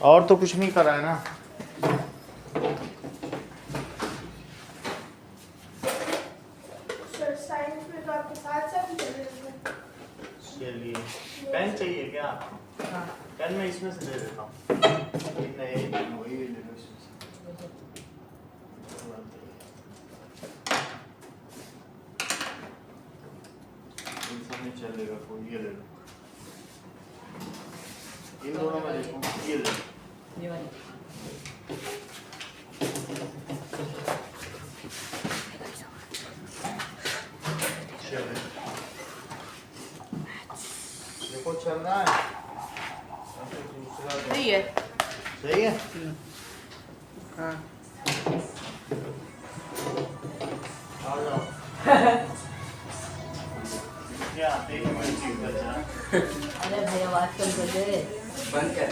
और तो कुछ नहीं करा है ना। चलिए पेन चाहिए क्या? हाँ। पेन मैं इसमें से दे देता हूँ। नहीं वही ले लो इसमें से। इनसे नहीं चलेगा कोई, ये ले लो। इन दोनों में देखो, ये ले लो। ये वाली देखो चल रहा है। सही है। सही है। हाँ। आ जाओ। क्या देख मैं चीज बचा। अरे भाई आवाज कम कर दे। बंद कर।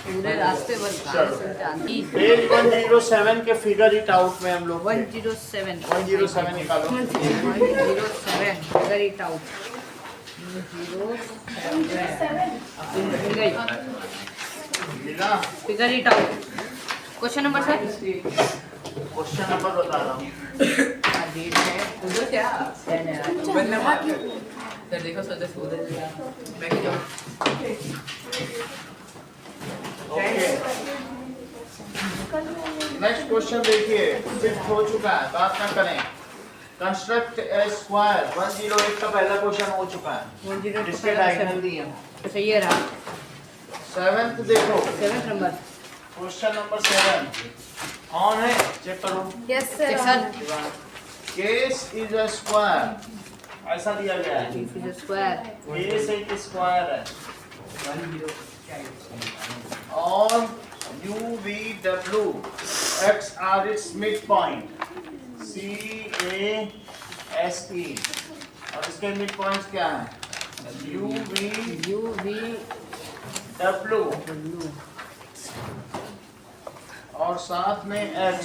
पूरे रास्ते भर गाने सुनते आते। पेज 107 के फिगर इट आउट में हम लोग 107 107 निकालो। 107 फिगर इट आउट। 107 मिला। Figure it out. Question number sir. Question number बता रहा हूँ। डेट है उधर क्या? 10 है। बनना बात है। सर देखो सर जैसे उधर मैं क्या नेक्स्ट क्वेश्चन देखिए, सिर्फ हो चुका है, बात ना करें। कंस्ट्रक्ट ए स्क्वायर 108 का पहला क्वेश्चन हो चुका है। 108 इसके डायगोनल दिए हैं। तो सही है रहा। 7th देखो, 7th नंबर। क्वेश्चन नंबर 7 ऑन है, चेक करो। Yes check sir. Sir. Case is a square, ऐसा दिया गया है। इफ इज स्क्वायर केस एक स्क्वायर है और u v w x are its midpoint c a s e और इसके मिड पॉइंट्स क्या है u v U V w W और साथ में x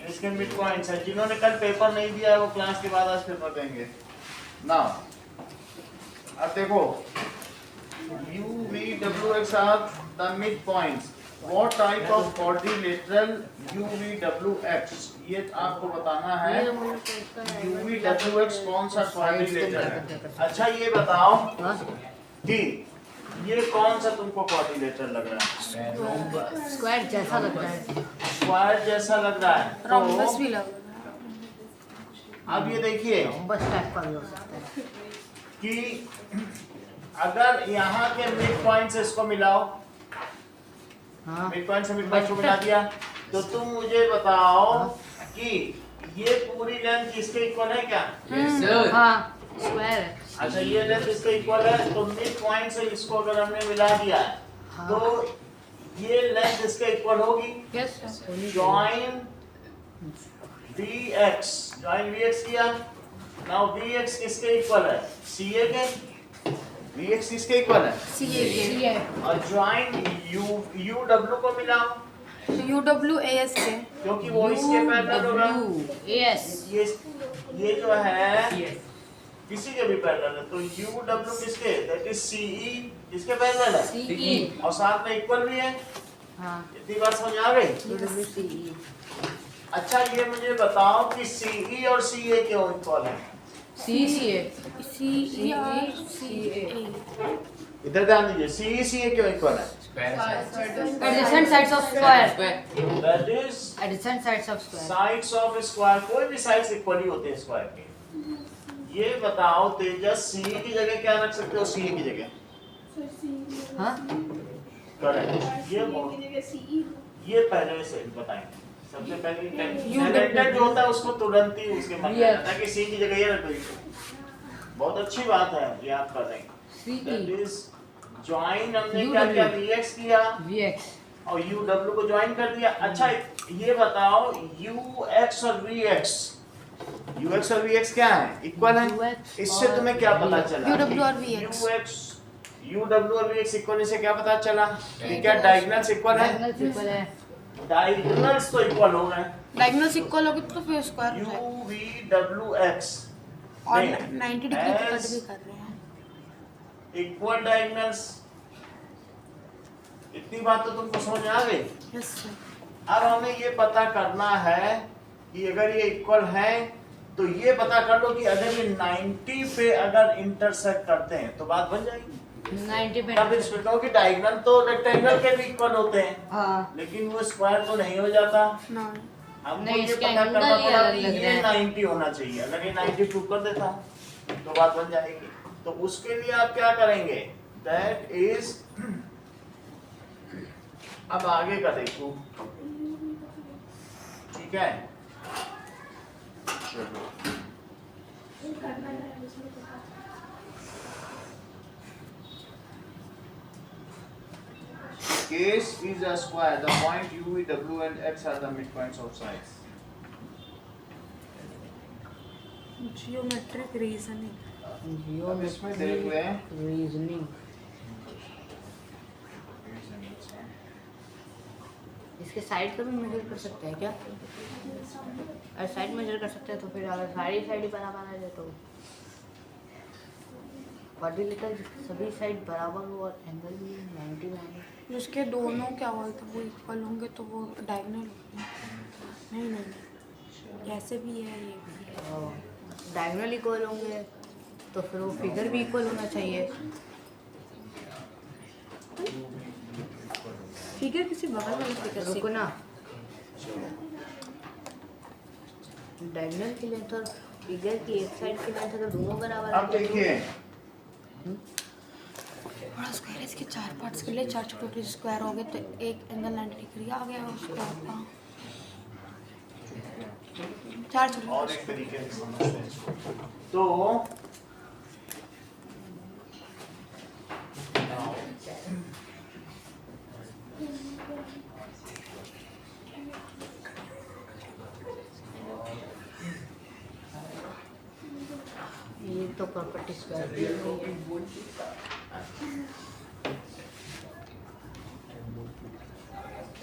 इसके मिड पॉइंट्स है। जिन्होंने कल पेपर नहीं दिया है वो क्लास के बाद आज पेपर देंगे ना। अब देखो u v w x are the midpoints. What type of quadrilateral u v w x? ये आपको बताना है u v w x कौन सा quadrilateral है। अच्छा ये बताओ कि ये कौन सा तुमको quadrilateral लग रहा है? स्क्वायर जैसा लग रहा है। स्क्वायर जैसा लग रहा है रोम्बस तो भी लग रहा अब ये देखिए बस टाइप का भी हो सकता है। कि अगर यहाँ के मिड पॉइंट से इसको मिलाओ, हाँ मिड पॉइंट से मिड पॉइंट को मिला दिया तो तुम मुझे बताओ कि ये पूरी लेंथ इसके इक्वल है क्या? Yes sir. हाँ स्क्वायर है। अच्छा ये लेंथ इसके इक्वल है तो मिड पॉइंट से इसको अगर हमने मिला दिया है हाँ। तो ये लेंथ इसके इक्वल होगी। Yes sir. Join vx, join vx किया। नाउ vx किसके इक्वल है? ca के। vx किसके इक्वल है? सी ए और ज्वाइन uw को मिलाओ यू डब्ल्यू ए एस के क्योंकि वो इसके पैरेलल होगा। यस ये जो है किसी के भी पैरेलल है तो uw किसके, दैट इज ce किसके पैरेलल है सीई और साथ में इक्वल भी है। हाँ इतनी बात समझ आ गई? डब्ल्यूसीई अच्छा ये मुझे बताओ कि ce और ca क्यों इक्वल है? सीए सी आर सी ए इधर ध्यान दीजिए, ce ca क्यों इक्वल है? Adjacent sides of square that is adjacent sides of square sides of square, कोई भी साइड्स इक्वल ही होते हैं स्क्वायर के। ये बताओ तेजस ce की जगह क्या रख सकते हो? ca की जगह हाँ करेक्ट। ये पहले से बताएंगे। सबसे पहले टेंडेंट जो होता है उसको तुरंत ही उसके मन में आता है कि सी की जगह ये रख दो। बहुत अच्छी बात है, ये आप कर रहे हैं। दैट इज ज्वाइन हमने क्या किया? vx किया vx और uw को ज्वाइन कर दिया। अच्छा ये बताओ ux और vx, ux और vx क्या है? इक्वल है। UX इससे और तुम्हें क्या पता चला? UW और VX। uw और vx इक्वल से क्या पता चला? कि क्या डायगोनल्स इक्वल है? डायगोनल इक्वल है। डायगोनल्स तो इक्वल हो गए। डायगोनल्स इक्वल होगी तो फिर स्क्वायर हो जाएगा u v w x और नहीं, 90 डिग्री as- कट भी कर रहे हैं। Equal diagonals. इतनी बात तो तुमको समझ में आ गई। Yes sir. अब हमें ये पता करना है कि अगर ये इक्वल है तो ये पता कर लो कि अगर ये 90 पे अगर इंटरसेक्ट करते हैं तो बात बन जाएगी। 90 पे तब इसमें कहो कि डायगोनल तो रेक्टेंगल के भी इक्वल होते हैं, हाँ लेकिन वो स्क्वायर तो नहीं हो जाता। ना हमको नहीं, ये इसके पता एंगल करना ही पड़ा अलग कि लग ये रहा है। 90 होना चाहिए। अगर ये 90 प्रूव कर देता तो बात बन जाएगी। तो उसके लिए आप क्या करेंगे, दैट इज, अब आगे का देखो, ठीक है। चलो case is a square, the point u, v, w and x are the midpoints of sides. Geometric reasoning. अब इसमें देख लें, रीजनिंग। इसके साइड का भी मेजर कर सकते हैं क्या? अगर साइड मेजर कर सकते हैं तो फिर अगर सारी साइड ही बराबर आ जाए तो क्वाड्रिलेटरल सभी साइड बराबर हो और एंगल भी 90 में। उसके दोनों क्या बोलते हैं, वो इक्वल होंगे तो वो डायगोनल होंगे। नहीं नहीं, ऐसे भी है, ये भी है। डायगोनल इक्वल होंगे तो फिर वो फिगर भी इक्वल होना चाहिए। फिगर किसी बगल वाले फिगर से। रुको ना, डायगोनल की लेंथ और फिगर की एक साइड की लेंथ अगर दोनों बराबर अब देखिए बड़ा स्क्वायर है, इसके 4 पार्ट्स के लिए 4 छोटे स्क्वायर हो गए तो एक एंगल 90 डिग्री आ गया उसका। 4 छोटे और एक तरीके से समझते हैं इसको। तो ये तो प्रॉपर्टी स्क्वायर की है।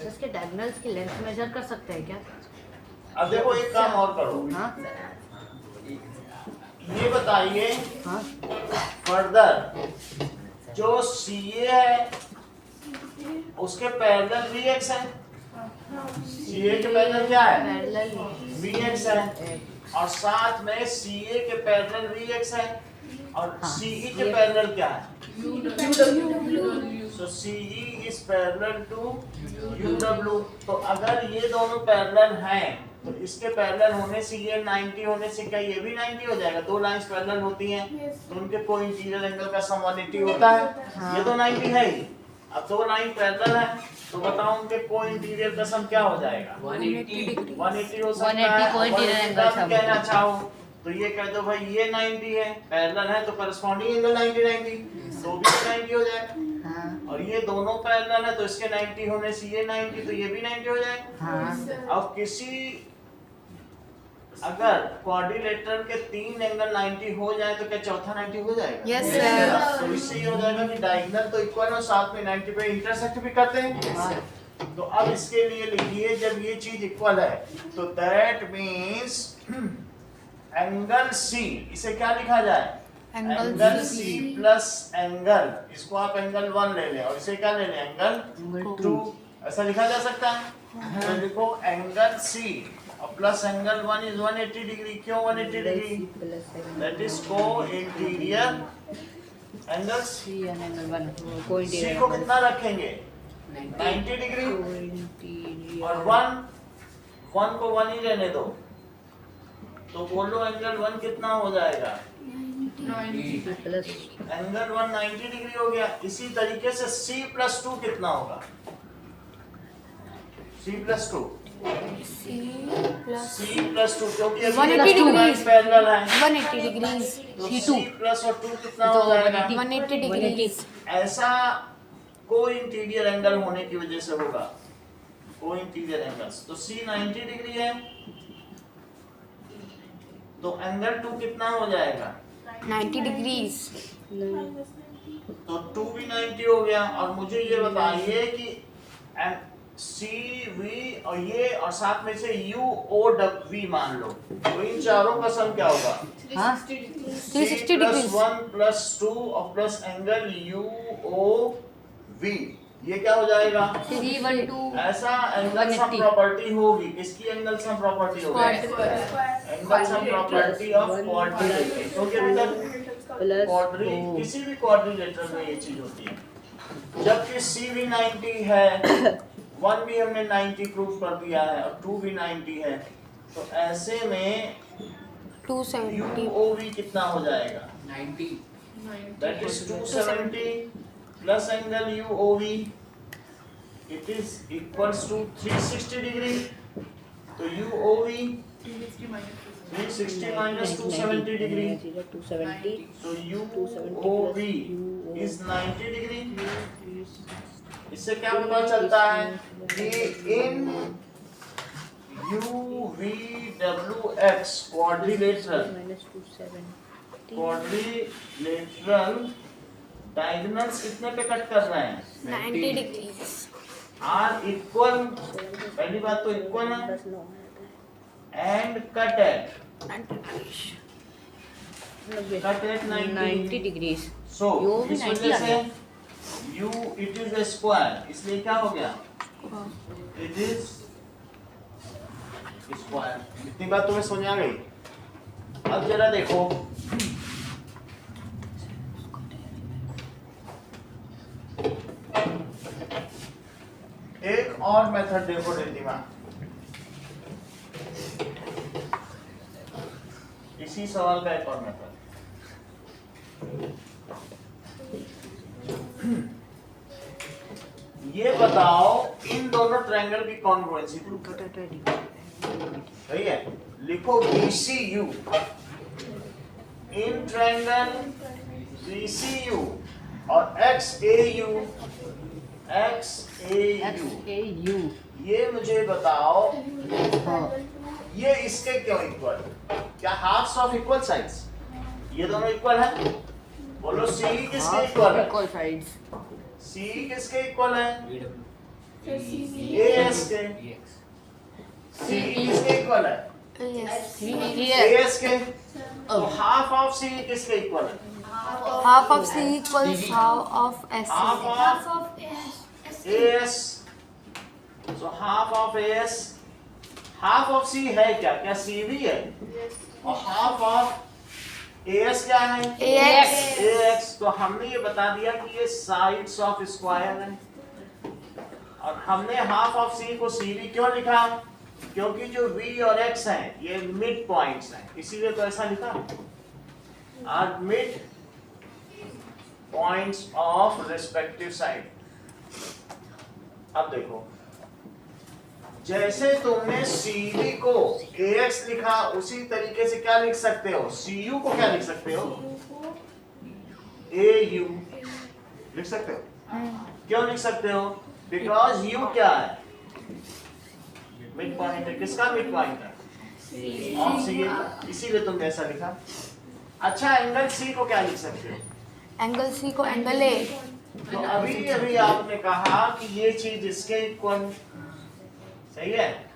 इसके डायगोनल्स की लेंथ मेजर कर सकते हैं क्या? अब देखो एक काम और करो, हाँ ये बताइए हाँ फर्दर जो CA है उसके पैरेलल VX है। CA के पैरेलल क्या है, पैरेलल VX है, और साथ में CA के पैरेलल VX है और हाँ, CE के पैरेलल क्या है, so CE is parallel to UW। तो अगर ये दोनों पैरेलल हैं तो इसके पैरेलल होने से ये 90 होने से क्या ये भी 90 हो जाएगा? दो लाइंस पैरेलल होती हैं तो उनके कोई इंटीरियर एंगल का सम 180 होता है। ये तो 90 है ही। अब दो लाइन पैरेलल है तो बताओ उनके कोई इंटीरियर का सम क्या हो जाएगा? 180 हो सकता 180 है। कोई इंटीरियर एंगल अगर सम कहना चाहो तो ये कह दो भाई ये 90 है, पैरेलल है तो करस्पॉन्डिंग एंगल 90 तो भी 90 हो जाएगा। हाँ और ये दोनों पैरेलल है तो इसके 90 होने से ये 90 तो ये भी 90 हो जाएगा। हाँ अब किसी अगर क्वाड्रिलेटरल के 3 एंगल 90 हो जाए तो क्या चौथा 90 हो जाएगा? Yes sir. तो इससे ये हो जाएगा कि डायगोनल तो इक्वल और साथ में 90 पे इंटरसेक्ट भी करते हैं। तो अब इसके लिए लिखिए जब ये चीज इक्वल है तो दैट मींस एंगल C, इसे क्या लिखा जाए, एंगल C प्लस एंगल, इसको आप एंगल 1 ले लें और इसे क्या ले लें, एंगल 2, ऐसा लिखा जा सकता है। तो लिखो एंगल C और प्लस एंगल 1 इज 180 डिग्री। क्यों 180 डिग्री? दैट इज को इंटीरियर एंगल। C और एंगल 1 कोई C इंटीरियर को कितना रखेंगे, 90 डिग्री, और 1 को 1 ही रहने दो। तो बोलो एंगल 1 कितना हो जाएगा, प्लस एंगल 1 90 डिग्री हो गया। इसी तरीके से C प्लस 2 कितना होगा, C प्लस 2 क्योंकि 180 डिग्री पैरेलल है 180 डिग्रीज। तो C प्लस और 2 कितना हो जाएगा, 180 डिग्रीज। ऐसा को इंटीरियर एंगल होने की वजह से होगा, को इंटीरियर एंगल्स। तो C 90 डिग्री है तो एंगल 2 कितना हो जाएगा, 90 डिग्रीज। तो 2 भी 90 हो गया। और मुझे ये बताइए कि सी वी और ये और साथ में से यू ओ वी मान लो, तो इन चारों का सम क्या होगा? 360 प्लस डिग्री 1 प्लस 2 और plus angle U O V, ये क्या हो जाएगा? 312 ऐसा एंगल सम 180 प्रॉपर्टी होगी। किसकी एंगल सम प्रॉपर्टी होगी? Angle sum property of quadrilateral. तो क्या बेटा प्लस किसी भी क्वाड्रिलेटरल में ये चीज होती है। जबकि सी भी 90 है, 1 भी हमने 90 प्रूव कर दिया है और 2 भी 90 है, तो ऐसे में 270 यूओवी कितना हो जाएगा? 90 that is 270 plus angle UOV, it is equals to 360 degree. तो UOV 360 minus 270 degree. 270 So UOV is 90 degree. इससे क्या पता चलता है कि इन UVWX quadrilateral डायगोनल्स कितने पे कट कर रहे हैं? 90 डिग्रीज आर इक्वल, पहली बात तो इक्वल है, एंड कट एट 90 डिग्रीज। सो यो भी इस 90 वजह आ से गया। u it is a square, इसलिए क्या हो गया? It is square. इतनी बात तुम्हें समझ आ गई? अब जरा देखो, एक और मेथड देखो रिद्धिमा, इसी सवाल का एक और मेथड। ये बताओ इन दोनों ट्रायंगल की कॉन्ग्रुएंसी सही है? लिखो BCU, इन ट्रायंगल BCU और XAU, ये मुझे बताओ ये इसके क्यों इक्वल? क्या हाफ्स ऑफ इक्वल साइड्स? ये दोनों इक्वल है? बोलो C किसके इक्वल है? Equal sides. C किसके इक्वल है? VW AS के। C किसके इक्वल है? AS के। तो हाफ ऑफ C किसके इक्वल है? half of C equals half of S. Half of AS। So half of AS, half of C है क्या? क्या C भी है? और half of AS क्या है? AX. AX। तो हमने ये बता दिया कि ये साइड्स ऑफ स्क्वायर है, और हमने हाफ ऑफ C को C भी क्यों लिखा? क्योंकि जो V और X हैं ये मिड पॉइंट्स हैं, इसीलिए तो ऐसा लिखा। Are midpoints of respective side. अब देखो, जैसे तुमने CV को AX लिखा, उसी तरीके से क्या लिख सकते हो? CU को क्या लिख सकते हो? AU लिख सकते हो। क्यों लिख सकते हो? बिकॉज U क्या है? मिड पॉइंट है। किसका मिड पॉइंट है? ऑफ C, इसीलिए तुमने ऐसा लिखा। अच्छा, एंगल C को क्या लिख सकते हो? Angle C को angle A. तो अभी आपने कहा कि ये चीज इसके इक्वल, सही है,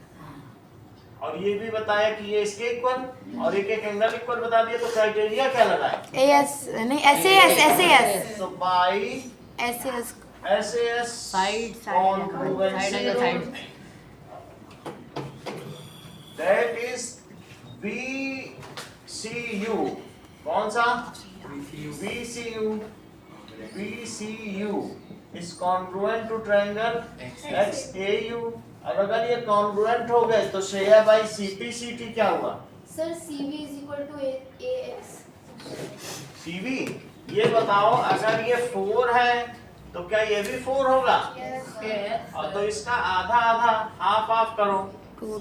और ये भी बताया कि ये इसके इक्वल, और एक एक एंगल इक्वल बता दिया, तो क्राइटेरिया क्या लगाए? AS नहीं SAS. तो by SAS. SAS side congruency that is BCU, कौन सा? BCU is congruent to triangle XAU। और अगर ये congruent हो गए तो श्रेया बाई CPCT क्या हुआ? Sir CV is equal to AX। CV, ये बताओ अगर ये 4 है तो क्या ये भी 4 होगा? और तो इसका आधा आधा हाफ हाफ करो 2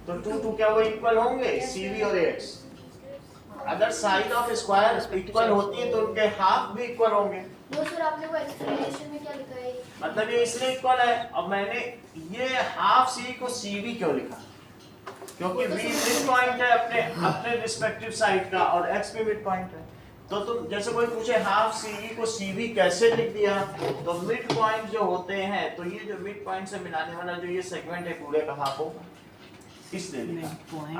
तो 2 क्या वो इक्वल होंगे? CV और AX। अगर साइड ऑफ स्क्वायर इक्वल होती है तो उनके हाफ भी इक्वल होंगे। वो सर आपने वो एक्सप्लेनेशन में क्या लिखा है? मतलब ये इसलिए इक्वल है। अब मैंने ये हाफ C को CV क्यों लिखा? क्योंकि V मिड पॉइंट है अपने रिस्पेक्टिव साइड का, और X भी मिड पॉइंट है। तो तुम जैसे कोई पूछे हाफ सीई को सीवी कैसे लिख दिया, तो मिड पॉइंट जो होते हैं, तो ये जो मिड पॉइंट से मिलाने वाला जो ये सेगमेंट है पूरे का हाफ को इसलिए लिखा।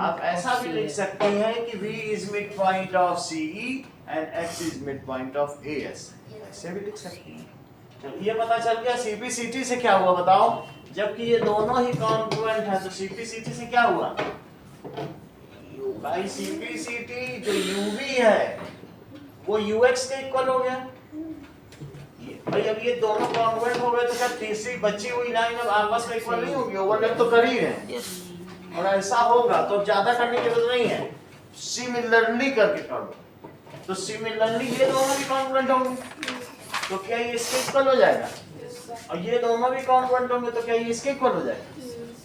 आप ऐसा भी लिख सकते हैं कि V is mid point of CE and X is mid point of AS, ऐसे भी लिख सकते हैं। चलो ये पता चल गया CPCT से क्या हुआ बताओ, जबकि ये दोनों ही कॉन्ग्रुएंट है तो CPCT से क्या हुआ, भाई CPCT जो UV है वो UX के इक्वल हो गया। भाई अब ये दोनों कॉन्ग्रुएंट हो गए तो क्या तीसरी बची हुई लाइन अब आपस में इक्वल नहीं होगी, ओवरलैप तो कर ही है। और ऐसा होगा तो ज्यादा करने की जरूरत नहीं है, सिमिलरली करके करो, तो सिमिलरली ये दोनों भी कॉन्ग्रुएंट होंगे तो क्या ये इसके इक्वल हो जाएगा, और ये दोनों भी कॉन्ग्रुएंट होंगे तो क्या ये इसके इक्वल हो जाएगा,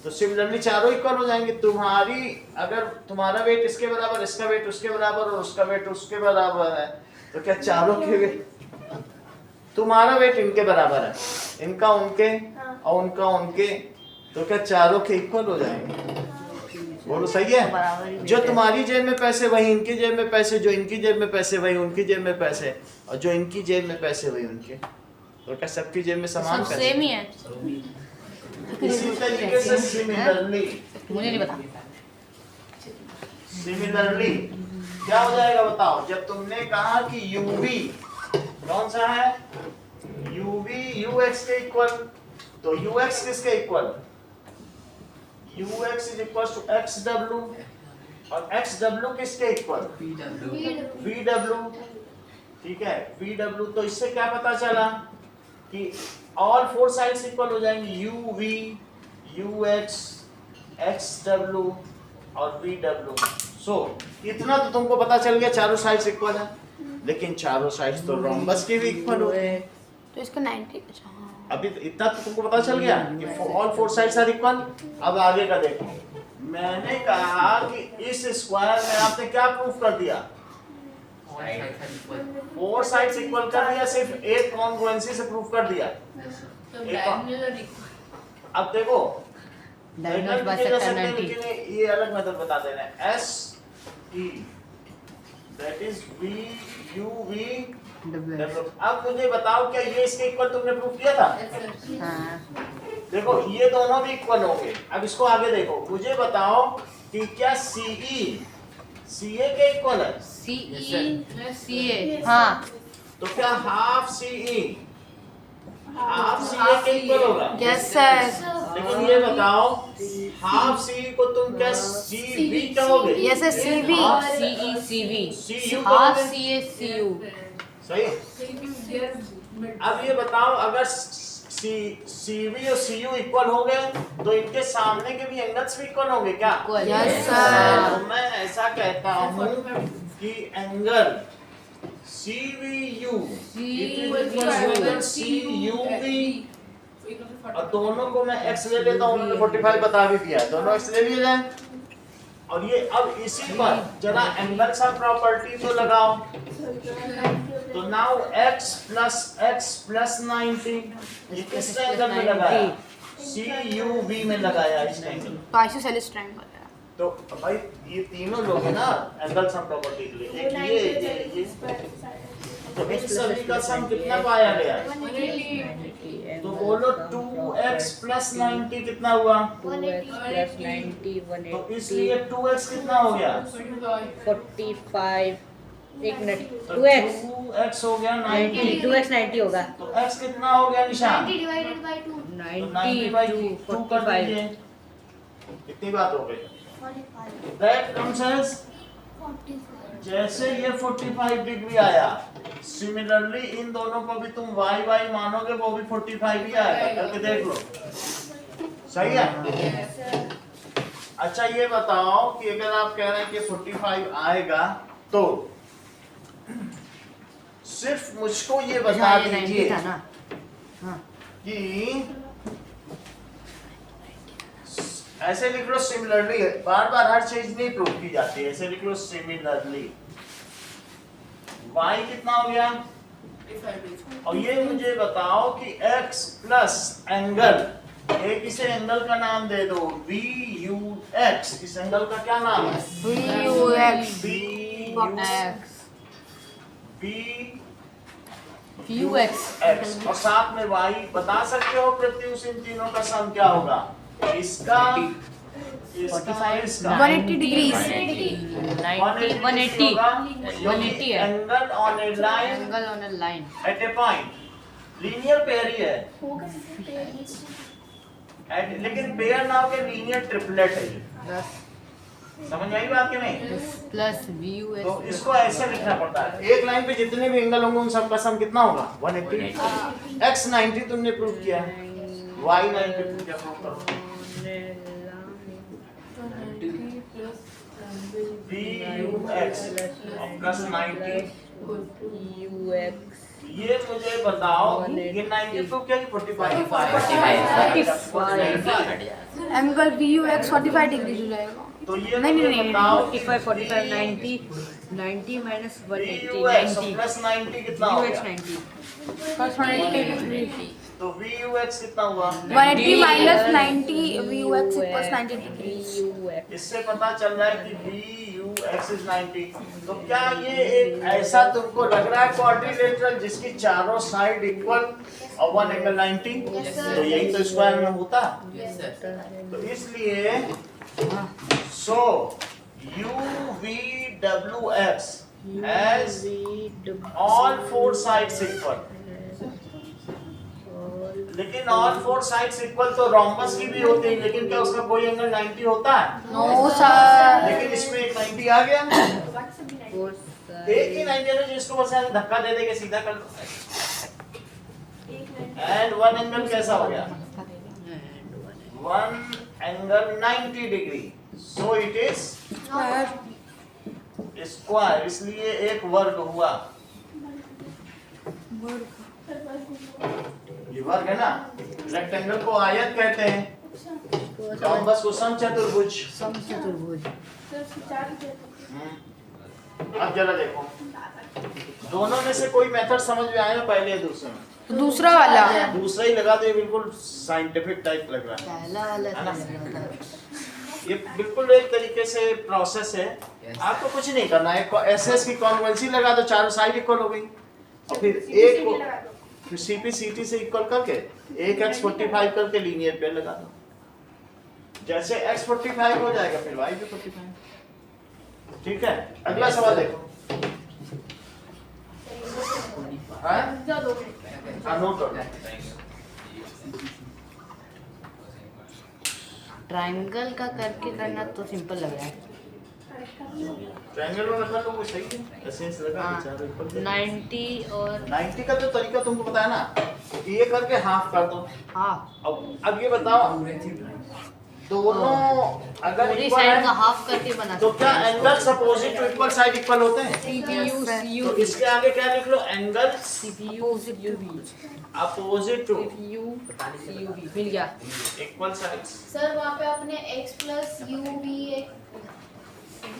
तो सिमिलरली चारों इक्वल हो जाएंगे। तुम्हारी अगर तुम्हारा वेट इसके बराबर, इसका वेट उसके बराबर और उसका वेट उसके बराबर है तो क्या चारों के वेट, तुम्हारा वेट इनके बराबर है, इनका उनके और उनका उनके, तो क्या चारों के इक्वल हो जाएंगे। बोलो सही है, जो तुम्हारी जेब में पैसे वही इनकी जेब में पैसे, जो इनकी जेब में पैसे वही उनकी जेब में पैसे, और जो इनकी जेब में पैसे वही उनके, तो क्या सबकी जेब में समान पैसे सेम ही है। इसी तरीके से सिमिलरली, मुझे नहीं पता। सिमिलरली क्या हो जाएगा बताओ, जब तुमने कहा कि UV कौन सा है, UV UX के इक्वल, तो UX किसके equal, UX is equals to XW और XW किसके इक्वल, VW, ठीक है VW। तो इससे क्या पता चला कि ऑल फोर साइड्स इक्वल हो जाएंगी, UV UX XW और VW। सो इतना तो तुमको पता चल गया चारों साइड्स इक्वल है, लेकिन चारों साइड्स तो रोम्बस के भी इक्वल हो गए, तो इसका 90, अच्छा हाँ। अभी इतना तो तुमको पता चल गया कि all four sides are equal. अब आगे का देखो, मैंने कहा कि इस स्क्वायर में आपने क्या प्रूफ कर दिया, फोर साइड्स इक्वल कर दिया, सिर्फ एक कॉन्ग्रुएंसी से प्रूफ कर दिया। अब देखो ये अलग मेथड बता दे रहे हैं, SE दैट इज VUV। अब मुझे बताओ क्या ये इसके इक्वल तुमने प्रूफ किया था, देखो ये दोनों भी इक्वल होंगे। अब इसको आगे देखो, मुझे बताओ कि क्या CE CA के इक्वल है, CA हाँ, तो क्या हाफ CE हाफ CA के इक्वल होगा, यस सर। लेकिन ये बताओ हाफ CE को तुम क्या CV कहोगे, yes sir, CV CU half कहोगे, CA CU सही। अब ये बताओ अगर CV और CU इक्वल हो गए तो इनके सामने के भी एंगल्स भी इक्वल होंगे क्या, यस सर। तो मैं ऐसा कहता हूँ कि एंगल CVU CUV, और दोनों को मैं x ले लेता हूँ, उन्होंने 45 बता भी दिया, दोनों x ले लिए जाए। और ये अब इसी पर जरा एंगल सा प्रॉपर्टी तो लगाओ, तो नाउ x plus 90 ये किस एंगल में लगाया, CUV में लगाया इस एंगल, तो आइसोसेलेस ट्रायंगल है। तो भाई ये तीनों लोग हैं ना एंगल सम प्रॉपर्टी के लिए, एक ये तो इन सभी का सम कितना पाया गया, तो बोलो 2x plus 90 कितना हुआ, 2x plus 90 तो इसलिए 2x कितना हो गया, 45, एक मिनट, तो 2x 2x हो गया 90, 2x 90 होगा, तो x कितना हो गया निशान, 90 divided by 2 तो 90 by to 2 कर 45 दीजिए, इतनी बात हो गई। 45 That comes as 45 जैसे ये 45 डिग्री आया, सिमिलरली इन दोनों को भी तुम y मानोगे वो भी 45 ही आएगा, करके देख लो, सही है। अच्छा ये बताओ कि अगर आप कह रहे हैं कि 45 आएगा तो सिर्फ मुझको ये बता दीजिए कि ऐसे लिख लो सिमिलरली, बार बार हर चीज नहीं प्रूव की जाती है, ऐसे लिख लो सिमिलरली y कितना हो गया, और ये मुझे बताओ कि x प्लस एंगल, एक इसे एंगल का नाम दे दो VUX, इस एंगल का क्या नाम है VUX P U x x और साथ में y बता सकते हो प्रत्युष इन तीनों का सम क्या होगा? इसका इसका 180 degrees. 180 है angle on a line angle on a line at a point linear pair ही है लेकिन पेयर नाउ के लीनियर ट्रिपलेट है ये। प्लस समझ आई बात कि नहीं? प्लस वी यू तो एक्स इसको ऐसे लिखना पड़ता है एक लाइन पे जितने भी एंगल होंगे उन सब का सम कितना होगा? 180। x 90 तुमने प्रूव किया है, y 90 प्रूव किया, प्रूव करो। v u x plus 90 you x ये मुझे बताओ ये 90 प्रूव किया कि 45? 45 angle V U X 45 degree हो जाएगा। तो ये नहीं, मुझे नहीं, नहीं, बताओ 45 90 90 minus v 180 u x plus 90 कितना हो यू एक्स गया? 90 Plus 180 degree. तो v u x कितना हुआ? 180 minus 90 V U X equals 90 degree. U X इससे पता चल रहा है कि v u x is 90। तो क्या ये एक ऐसा तुमको लग रहा है क्वाड्रिलेटरल जिसकी चारों साइड इक्वल और वन एंगल 90? तो यही तो स्क्वायर में होता। Yes, sir. तो इसलिए सो u v w x has all four sides equal। लेकिन ऑल फोर साइड्स इक्वल तो रोम्बस की भी होती है लेकिन क्या उसका कोई एंगल 90 होता है? No sir. लेकिन इसमें एक 90 आ गया। एक ही 90 है जिसको बस ऐसे धक्का दे देके सीधा कर दो। एंड वन एंगल कैसा हो गया? One angle 90 degree. So it is square, इसलिए एक वर्ग हुआ। ये वर्ग है ना। रेक्टेंगल को आयत कहते हैं, रोम्बस को समचतुर्भुज। समचतुर्भुज अब जरा देखो दोनों में से कोई मेथड समझ में आया पहले या दूसरे में? तो दूसरा वाला दूसरा ही लगा तो ये बिल्कुल साइंटिफिक टाइप लग रहा है। पहला वाला है ना? था। ये बिल्कुल एक तरीके से प्रोसेस है। आपको कुछ नहीं करना है, एसएस की कॉन्वेंसी लगा दो, चारों साइड इक्वल हो गई और फिर एक को फिर सीपी सीटी से इक्वल करके एक x 45 करके लीनियर पेयर लगा दो। जैसे x 45 हो जाएगा फिर y भी 45। ठीक है, अगला सवाल देखो। नोट कर लो। ट्रायंगल का करके करना तो सिंपल लग रहा है। ट्रायंगल में मतलब वो सही है, एसेंस लगा के चारों इक्वल कर दो। 90 और 90 का जो तरीका तुमको बताया ना, ये करके हाफ कर दो। हाँ अब ये बताओ दोनों अगर पूरी इक्वल साइड का है हाफ करके बना तो क्या angles opposite to equal side equal होते हैं? सीपीयू सीयू तो इसके आगे क्या लिख लो? Angles CPU CUV opposite to CPU CUV मिल गया। Equal sides. सर वहाँ पे अपने x प्लस यू वी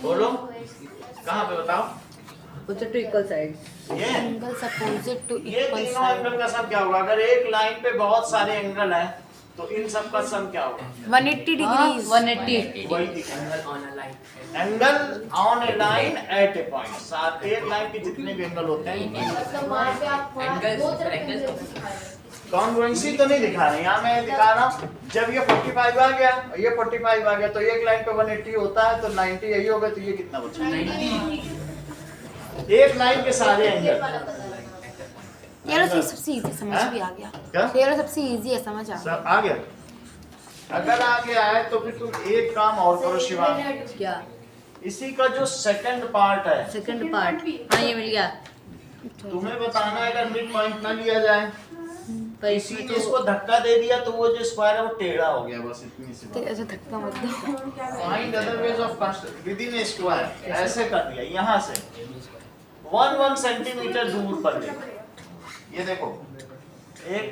बोलो कहाँ पे बताओ? Opposite to equal sides. ये एंगल्स अपोजिट टू ये इक्वल तीनों एंगल का सम क्या होगा? अगर एक लाइन पे बहुत सारे एंगल हैं तो इन सब का सम क्या होगा? 180 डिग्रीज। 180 वही दिखा। Angle on a line. Angle on a line at a point. साथ एक लाइन के जितने भी एंगल होते हैं मतलब वहाँ पे आप थोड़ा Angles, दो तरफ angles angles of- दिखा रहे हैं। कॉन्ग्रुएंसी तो नहीं दिखा रहे, यहाँ मैं दिखा रहा हूँ जब ये 45 आ गया और ये 45 आ गया तो एक लाइन पे 180 होता है तो 90 यही होगा तो ये कितना बचा? 90. एक लाइन के सारे एंगल। ये लो सबसे इजी समझ भी आ गया। क्या? ये लो सबसे इजी है, समझ आ गया। सब आ गया? अगर आ गया है तो फिर तुम एक काम और करो शिवा, क्या इसी का जो सेकंड पार्ट है सेकंड पार्ट? हाँ ये मिल गया। तुम्हें बताना है अगर मिड पॉइंट ना लिया जाए पर किसी इसमें ने तो इसको धक्का दे दिया तो वो जो स्क्वायर है वो टेढ़ा हो गया, बस इतनी सी तो बात। ऐसे धक्का मत दो। Find other ways of construct with in A square. ऐसे कर दिया, यहाँ से 1 सेंटीमीटर दूर पर ले। ये देखो एक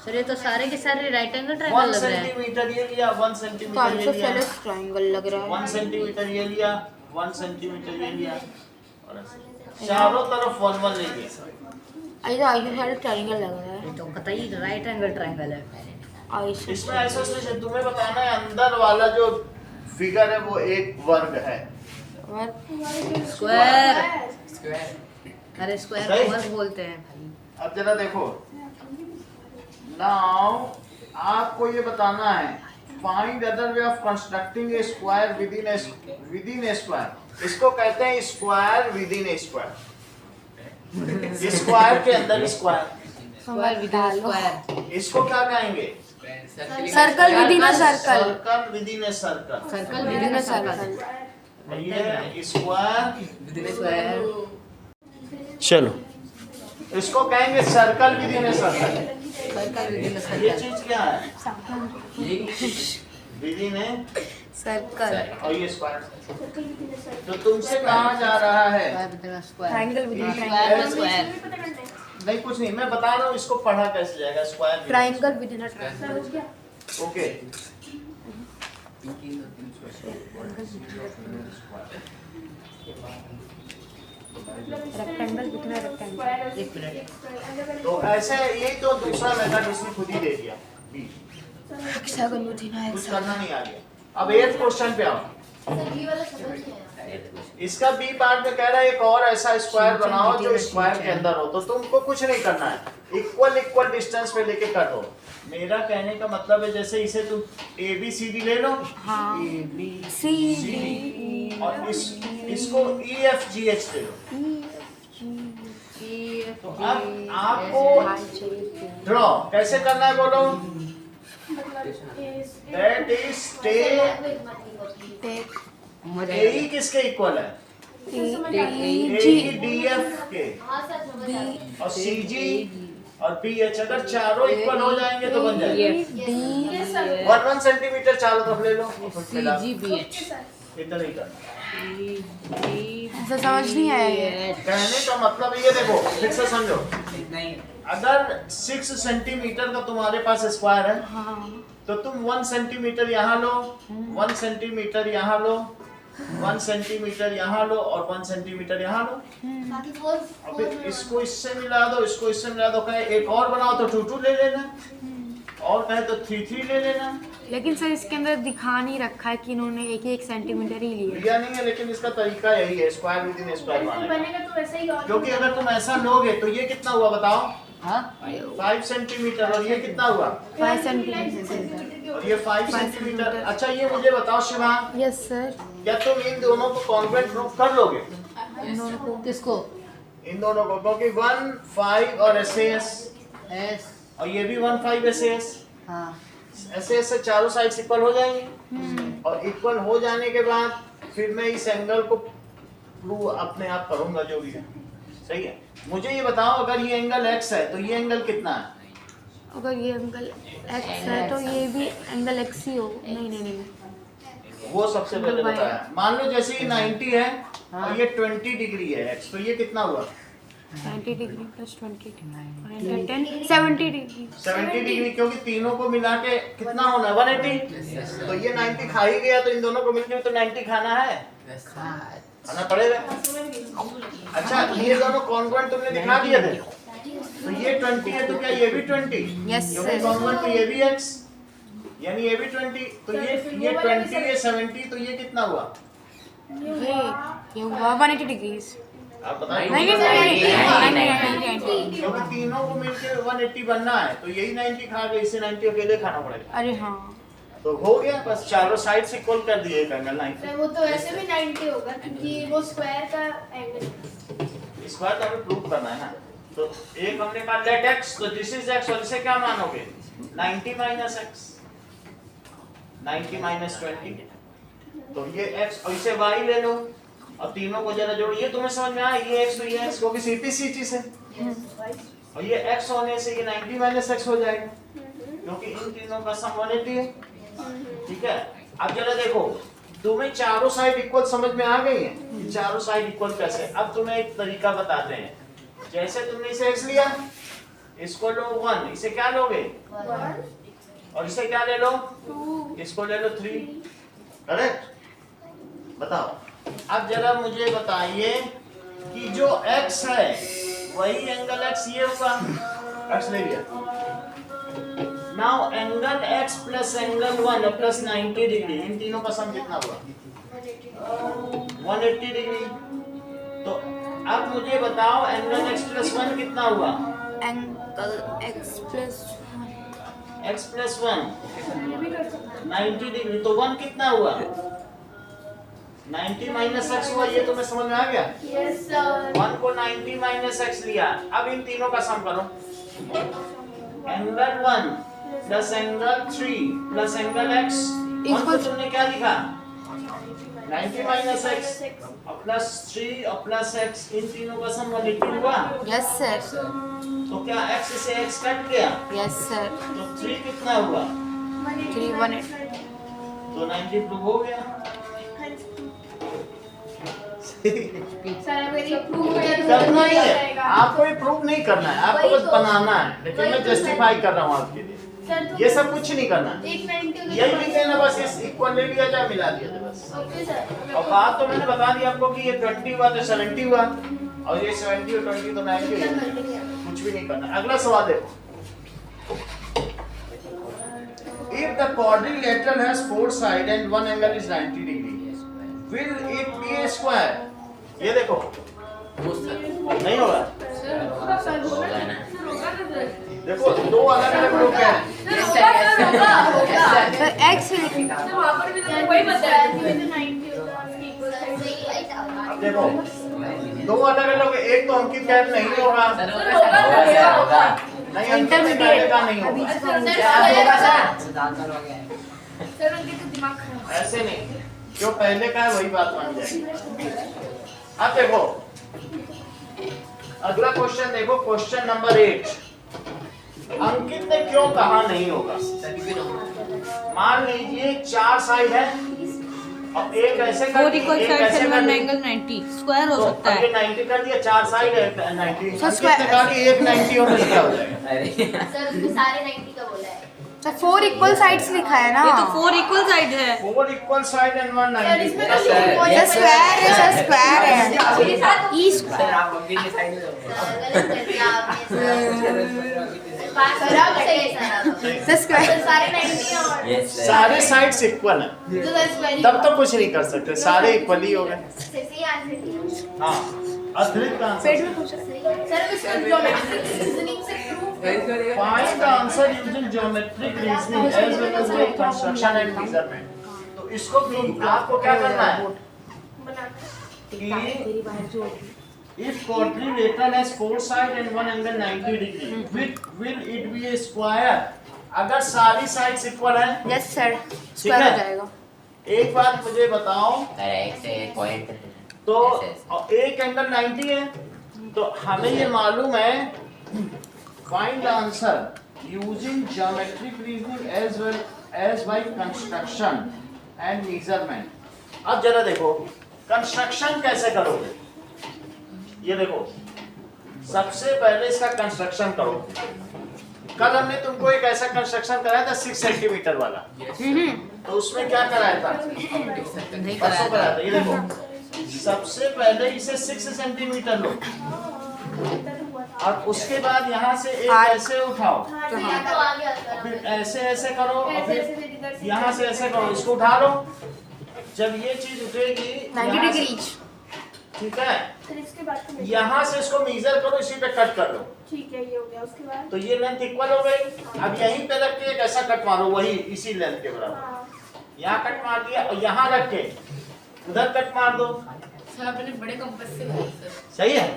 सर ये तो सारे के सारे राइट एंगल 1 ट्रायंगल लग रहे हैं। सेंटीमीटर ये लिया, 1 तो सेंटीमीटर ये आंसर लिया, फेलस ट्रायंगल लग रहा 1 है। सेंटीमीटर ये लिया, 1 सेंटीमीटर ये लिया और ऐसे चारों तरफ 1 1 ले लिया। ऐसा आंसर फेलस ट्रायंगल लग रहा है। ये तो पता ही राइट एंगल ट्रायंगल है। आंसर इसमें ऐसा सोचिए, तुम्हें बताना है अंदर वाला जो फिगर है वो एक वर्ग है। और स्क्वायर Square. अरे स्क्वायर सही? और बोलते हैं भाई। अब जरा देखो, नाउ आपको ये बताना है find other way of constructing A square within A square. इसको कहते हैं स्क्वायर विदिन ए स्क्वायर, स्क्वायर के अंदर स्क्वायर। Square with square. इसको क्या कहेंगे? Circle within a circle. Circle within a circle. Circle within with a circle. Circle. ये square, square. चलो इसको कहेंगे circle within a circle. Circle with ये सर्कल। चीज क्या है? Within a circle. और ये स्क्वायर। तो तुमसे कहा जा रहा है, triangle within square triangle. Square. नहीं कुछ नहीं, मैं बता रहा हूँ इसको पढ़ा कैसे जाएगा। Square triangle within a triangle. Okay. Rectangle within a rectangle. एक मिनट। तो ऐसे यही तो दूसरा मेथड इसने खुद ही दे दिया। बी हेक्सागन विदिन अ कुछ हेक्सागन। करना नहीं आ गया। अब 8th क्वेश्चन पे आओ। सर ये वाला समझ नहीं आया। इसका बी पार्ट में कह रहा है एक और ऐसा स्क्वायर बनाओ जो स्क्वायर के अंदर हो। तो तुमको कुछ नहीं करना है, इक्वल इक्वल डिस्टेंस पे लेके कर दो। मेरा कहने का मतलब है जैसे इसे तुम ए बी सी डी ले लो, हाँ। सी डी और इसको ई एफ जी एच ले लो। तो अब आपको ड्रॉ कैसे करना है बोलो? दैट इज टेक ए किसके इक्वल है? ए डी एफ के हाँ सर समझ आ गया। और सी जी और बी एच अगर चारों इक्वल हो जाएंगे तो बन जाएगा। ये सर 1 सेंटीमीटर चारों तरफ ले लो। CGBH। इतना ही करना। ऐसा समझ नहीं आया ये। कहने का मतलब ये देखो फिर से समझो। नहीं अगर 6 सेंटीमीटर का तुम्हारे पास स्क्वायर है हाँ। तो तुम 1 सेंटीमीटर यहाँ लो, 1 सेंटीमीटर यहाँ लो, 1 सेंटीमीटर यहाँ लो और 1 सेंटीमीटर यहाँ लो। बाकी फोर और फिर इसको इससे मिला दो, इसको इससे मिला दो। कहे एक और बनाओ तो 2 2 ले लेना, और कहे तो 3 3 ले लेना। लेकिन सर इसके अंदर दिखा नहीं रखा है कि इन्होंने एक सेंटीमीटर ही लिया। लिया नहीं है, लेकिन इसका तरीका यही है, स्क्वायर विदिन स्क्वायर बनाने का। बनेगा तो वैसे ही और क्योंकि अगर तुम ऐसा लोगे तो ये कितना हुआ बताओ? हाँ 5 सेंटीमीटर। और ये कितना हुआ? 5 सेंटीमीटर। और ये 5 सेंटीमीटर। अच्छा ये मुझे बताओ शिवा, यस सर। क्या तुम इन दोनों को कॉन्ग्रुएंट प्रूफ कर लोगे? किसको? इन दोनों को, क्योंकि 1 5 और एसएस एस। और ये भी 1 5 एसएस। हाँ एसएस से चारों साइड्स इक्वल हो जाएंगे, और इक्वल हो जाने के बाद फिर मैं इस एंगल को प्रूव अपने आप करूंगा जो भी है। सही है। मुझे ये बताओ अगर ये एंगल x है तो ये एंगल कितना है? अगर ये एंगल x है तो ये भी एंगल x ही हो। नहीं नहीं नहीं। वो सबसे पहले बताया। मान लो जैसे ये 90 है हाँ। और ये 20 डिग्री है x, तो ये कितना हुआ? 90 डिग्री प्लस 20 10 70 डिग्री। 70 डिग्री, क्योंकि तीनों को मिला के कितना होना है? 180। तो ये 90 खा ही गया, तो इन दोनों को मिलके तो 90 खाना है, खाना पड़ेगा। अच्छा ये दोनों कॉन्ग्रुएंट तुमने दिखा दिए थे, तो ये 20 है तो क्या ये भी 20? Yes, क्योंकि sir. कॉन्ग्रुएंट तो ये भी x, यानी ये भी 20। तो ये 20 ये 70, तो ये कितना हुआ? ये हुआ 180 डिग्री। आप बताइए। नहीं नहीं नहीं नहीं। क्योंकि तीनों को मिलके 180 बनना है, तो यही 90 खा गए, इसे 90 अकेले खाना पड़ेगा। अरे हाँ। तो हो गया, बस चारों साइड से इक्वल कर दिए एक एंगल 90। सर वो तो वैसे भी 90 होगा क्योंकि वो स्क्वायर का एंगल। स्क्वायर का हमें प्रूव करना है ना। तो एक हमने कहा लेट x, तो दिस इज x, और इसे क्या मानोगे? 90 माइनस x, 90 माइनस 20। तो ये x, और इसे y ले लो और तीनों को जरा जोड़ो। ये तुम्हें समझ में आया? ये x तो ये x, क्योंकि सीधी सी चीज है। और ये x होने से ये 90 माइनस x हो जाएगा, क्योंकि इन तीनों का सम 180 है। ठीक है। अब जरा देखो, तुम्हें चारों साइड इक्वल समझ में आ गई है? चारों साइड इक्वल कैसे? अब तुम्हें एक तरीका बताते हैं। जैसे तुमने इसे x लिया, इसको लो 1, इसे क्या लोगे? और इसे क्या ले लो? 2, इसको ले लो 3। करेक्ट? बताओ। अब जरा मुझे बताइए कि जो x है वही एंगल x ये होगा। x ले लिया। Now angle x plus angle 1 plus 90 degree, इन तीनों का सम कितना हुआ? 180 डिग्री। तो अब मुझे बताओ एंगल x प्लस 1 कितना हुआ? Angle x plus x plus 1 ये भी कर सकते हैं। 90 डिग्री, तो 1 कितना हुआ? 90 माइनस x हुआ। ये तुम्हें समझ में आ गया? Yes sir. 1 को 90 माइनस x लिया। अब इन तीनों का सम करो। Angle 1 plus angle 3 plus angle x, 1 को तुमने क्या लिखा? 90 माइनस x और प्लस 3 और प्लस x, इन तीनों का सम 180 हुआ। Yes sir. तो क्या x से x कट गया? Yes sir. तो 3 कितना हुआ? 318। तो 90 प्रूव हो गया। सर मेरी प्रूफ करना ही है, आपको ये प्रूव नहीं करना है, आपको वही बस तो। बनाना है। लेकिन वही मैं तो जस्टिफाई सर। कर रहा हूँ आपके लिए। सर तो ये सब कुछ नहीं करना है। 190 यही लिख देना बस, इस इक्वल ले लिया जाए, मिला दिया जाए बस। Okay sir. और बात तो मैंने बता दी आपको कि ये 20 हुआ तो 70 हुआ, और ये 70 और 20 तो 90 हुआ। कुछ भी नहीं करना। अगला सवाल देखो। If the quadrilateral has 4 sides and one angle is 90 degree, will it be a square? ये देखो, नहीं होगा। देखो दो अलग अलग लोग क्या हैं। सर x ही लिखेगा। अब देखो दो अलग अलग, एक तो अंकित कह रहे नहीं होगा, नहीं अंकित ने पहले कहा नहीं होगा। ऐसे नहीं, जो पहले का है वही बात मान जाएगी। अब देखो अगला क्वेश्चन देखो, क्वेश्चन नंबर 8। अंकित ने क्यों कहा नहीं होगा? मान लीजिए 4 साइड है और एक ऐसे कर 4 equal sides and one angle 90 square हो सकता तो है। ये 90 कर दिया, 4 साइड है 90। So अंकित ने कहा कि एक 90 और क्या हो जाएगा? सर उसमें सारे 90 का बोला है। सर 4 इक्वल साइड्स लिखा है ना। ये तो 4 इक्वल साइड है। 4 equal side and one 90। इसमें तो सर स्क्वायर है, सर स्क्वायर है। ई सर स्क्वायर। आप अभी के साइड में गलत कर दिया आपने सर। आप सही है सर आप। Sir square. सारे 90 और यस सारे साइड्स इक्वल हैं, तो सर स्क्वायर तब तो कुछ नहीं कर सकते, सारे इक्वल ही हो गए। सही आंसर दिया। हाँ, अतिरिक्त का आंसर। पेट में पूछा। सर इसको ज्योमेट्रिक रीजनिंग से prove Find the answer using geometric reasoning as well as by construction and measurement। तो इसको आपको क्या करना है बना कि if quadrilateral has 4 sides and one angle 90 degree, will it be a square? अगर सारी साइड्स इक्वल हैं, यस सर स्क्वायर हो जाएगा। एक बात मुझे बताओ, पॉइंट तो एक एंगल 90 है, तो हमें ये मालूम है find the answer using geometric reasoning as well as by construction and measurement। अब जरा देखो कंस्ट्रक्शन कैसे करोगे। ये देखो सबसे पहले इसका कंस्ट्रक्शन करो। कल हमने तुमको एक ऐसा कंस्ट्रक्शन कराया था 6 सेंटीमीटर वाला, तो उसमें क्या कराया था? नहीं परसों कराया कराया था। ये देखो सबसे पहले इसे 6 सेंटीमीटर लो और उसके बाद यहाँ से एक ऐसे उठाओ, तो आ गया सर। फिर ऐसे ऐसे करो और ऐसे फिर ऐसे इधर से यहाँ से ऐसे करो, इसको उठा लो। जब ये चीज उठेगी 90 यहाँ से- डिग्री। ठीक है, फिर इसके बाद तो यहाँ से इसको मीजर करो, इसी पे कट कर लो, ठीक है ये हो गया। उसके बाद तो ये लेंथ इक्वल हो गई। अब यहीं पे रख के एक ऐसा कट मारो, वही इसी लेंथ के बराबर। हाँ यहाँ कट मार दिया और यहाँ रख के उधर कट मार दो। सर आपने बड़े कंपास से बनाई सर। सही है,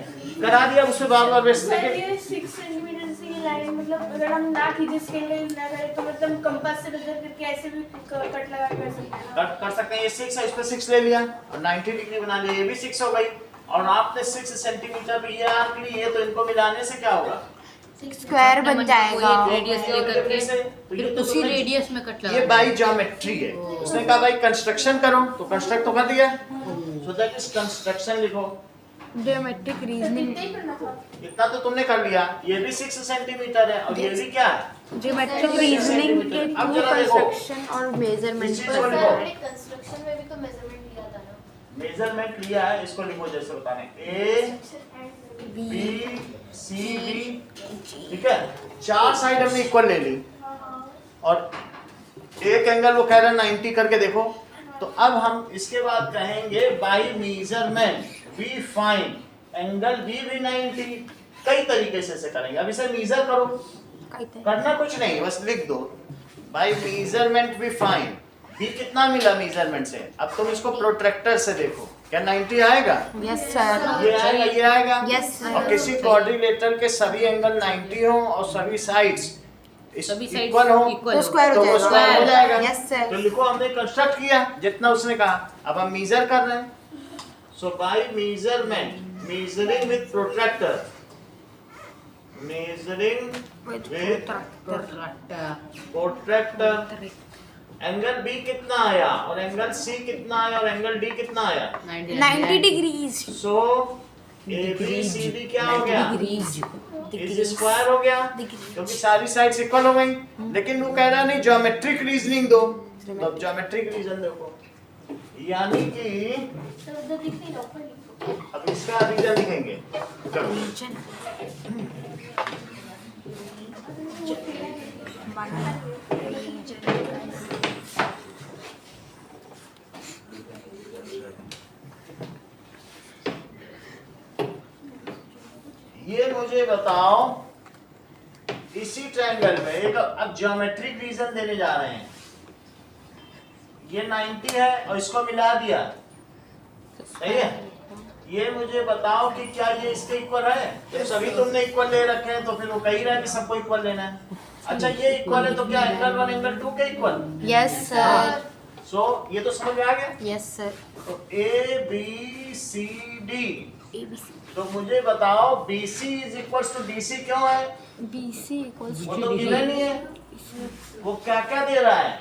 करा दिया। उसमें बार बार बेस्ट सर लेकिन ये 6 सेंटीमीटर से ये लाइन मतलब अगर हम ना खींचे स्केल ना करें तो मतलब कंपास से मेजर करके ऐसे भी कट लगा कर सकते हैं। कट कर सकते हैं। ये 6 है, इस पे 6 ले लिया और 90 डिग्री बना लिया, ये भी 6 हो गई। और आपने 6 सेंटीमीटर भी ये आर्क ली है, तो इनको मिलाने से क्या होगा? स्क्वायर बन जाएगा। रेडियस लेकर के तो ये फिर तो उसी तुमने- रेडियस में कट ये लगा। बाई ज्योमेट्री है। उसने कहा भाई कंस्ट्रक्शन करो, तो कंस्ट्रक्ट तो कर दिया। सो दैट इज कंस्ट्रक्शन लिखो। Geometric reasoning. इतना ही करना था। इतना तो तुमने कर लिया। ये भी 6 सेंटीमीटर है और ये भी क्या है? ज्योमेट्रिक रीजनिंग के अब थ्रू जरा देखो। कंस्ट्रक्शन और मेजरमेंट इस चीज पर को लिखो। हमने कंस्ट्रक्शन में भी तो मेजरमेंट लिया था ना। मेजरमेंट लिया है, इसको लिखो जैसे बताने A B C D। ठीक है, 4 साइड हमने इक्वल ले ली और एक एंगल वो कह रहा है 90 करके देखो। तो अब हम इसके बाद कहेंगे by measurement we find angle B भी 90। कई तरीके से इसे करेंगे। अब इसे मेजर करो। करना कुछ नहीं, बस लिख दो by measurement we find B कितना मिला मेजरमेंट से। अब तुम इसको प्रोट्रैक्टर से देखो, क्या 90 आएगा? Yes sir. ये आएगा, ये आएगा। Yes, sir. और किसी क्वाड्रिलेटरल के सभी एंगल 90 हो और सभी साइड्स सभी sides इक्वल हो equal तो स्क्वायर तो हो वो स्क्वायर हो जाएगा। जाएगा। Yes sir. तो लिखो हमने कंस्ट्रक्ट किया जितना उसने कहा, अब हम मेजर कर रहे हैं। So by measurement, measuring with protractor, measuring with protractor, angle B कितना आया और एंगल सी कितना आया और एंगल डी कितना आया? 90 degrees. So A B C D क्या हो गया? इज स्क्वायर हो गया क्योंकि सारी साइड्स इक्वल हो गई। लेकिन वो कह रहा नहीं ज्योमेट्रिक रीजनिंग दो, तो ज्योमेट्रिक रीजन देखो, यानी कि तो उधर दिखती है ऊपर लिखो। अब इसका रीजन लिखेंगे। चलो ये मुझे बताओ, इसी ट्रायंगल में एक अब ज्योमेट्रिक रीजन देने जा रहे हैं। ये 90 है और इसको मिला दिया, सही है। ये मुझे बताओ कि क्या ये इसके इक्वल है? जब सभी तुमने इक्वल ले रखे हैं तो फिर वो कही रहा है कि सबको इक्वल लेना है। अच्छा ये इक्वल है तो क्या एंगल 1 एंगल 2 के इक्वल? Yes sir. सो ये तो समझ में आ गया। Yes sir. तो ए बी सी डी, तो मुझे बताओ BC is equals to DC क्यों है? BC इक्वल्स वो तो गिवन ही है। वो क्या क्या दे रहा है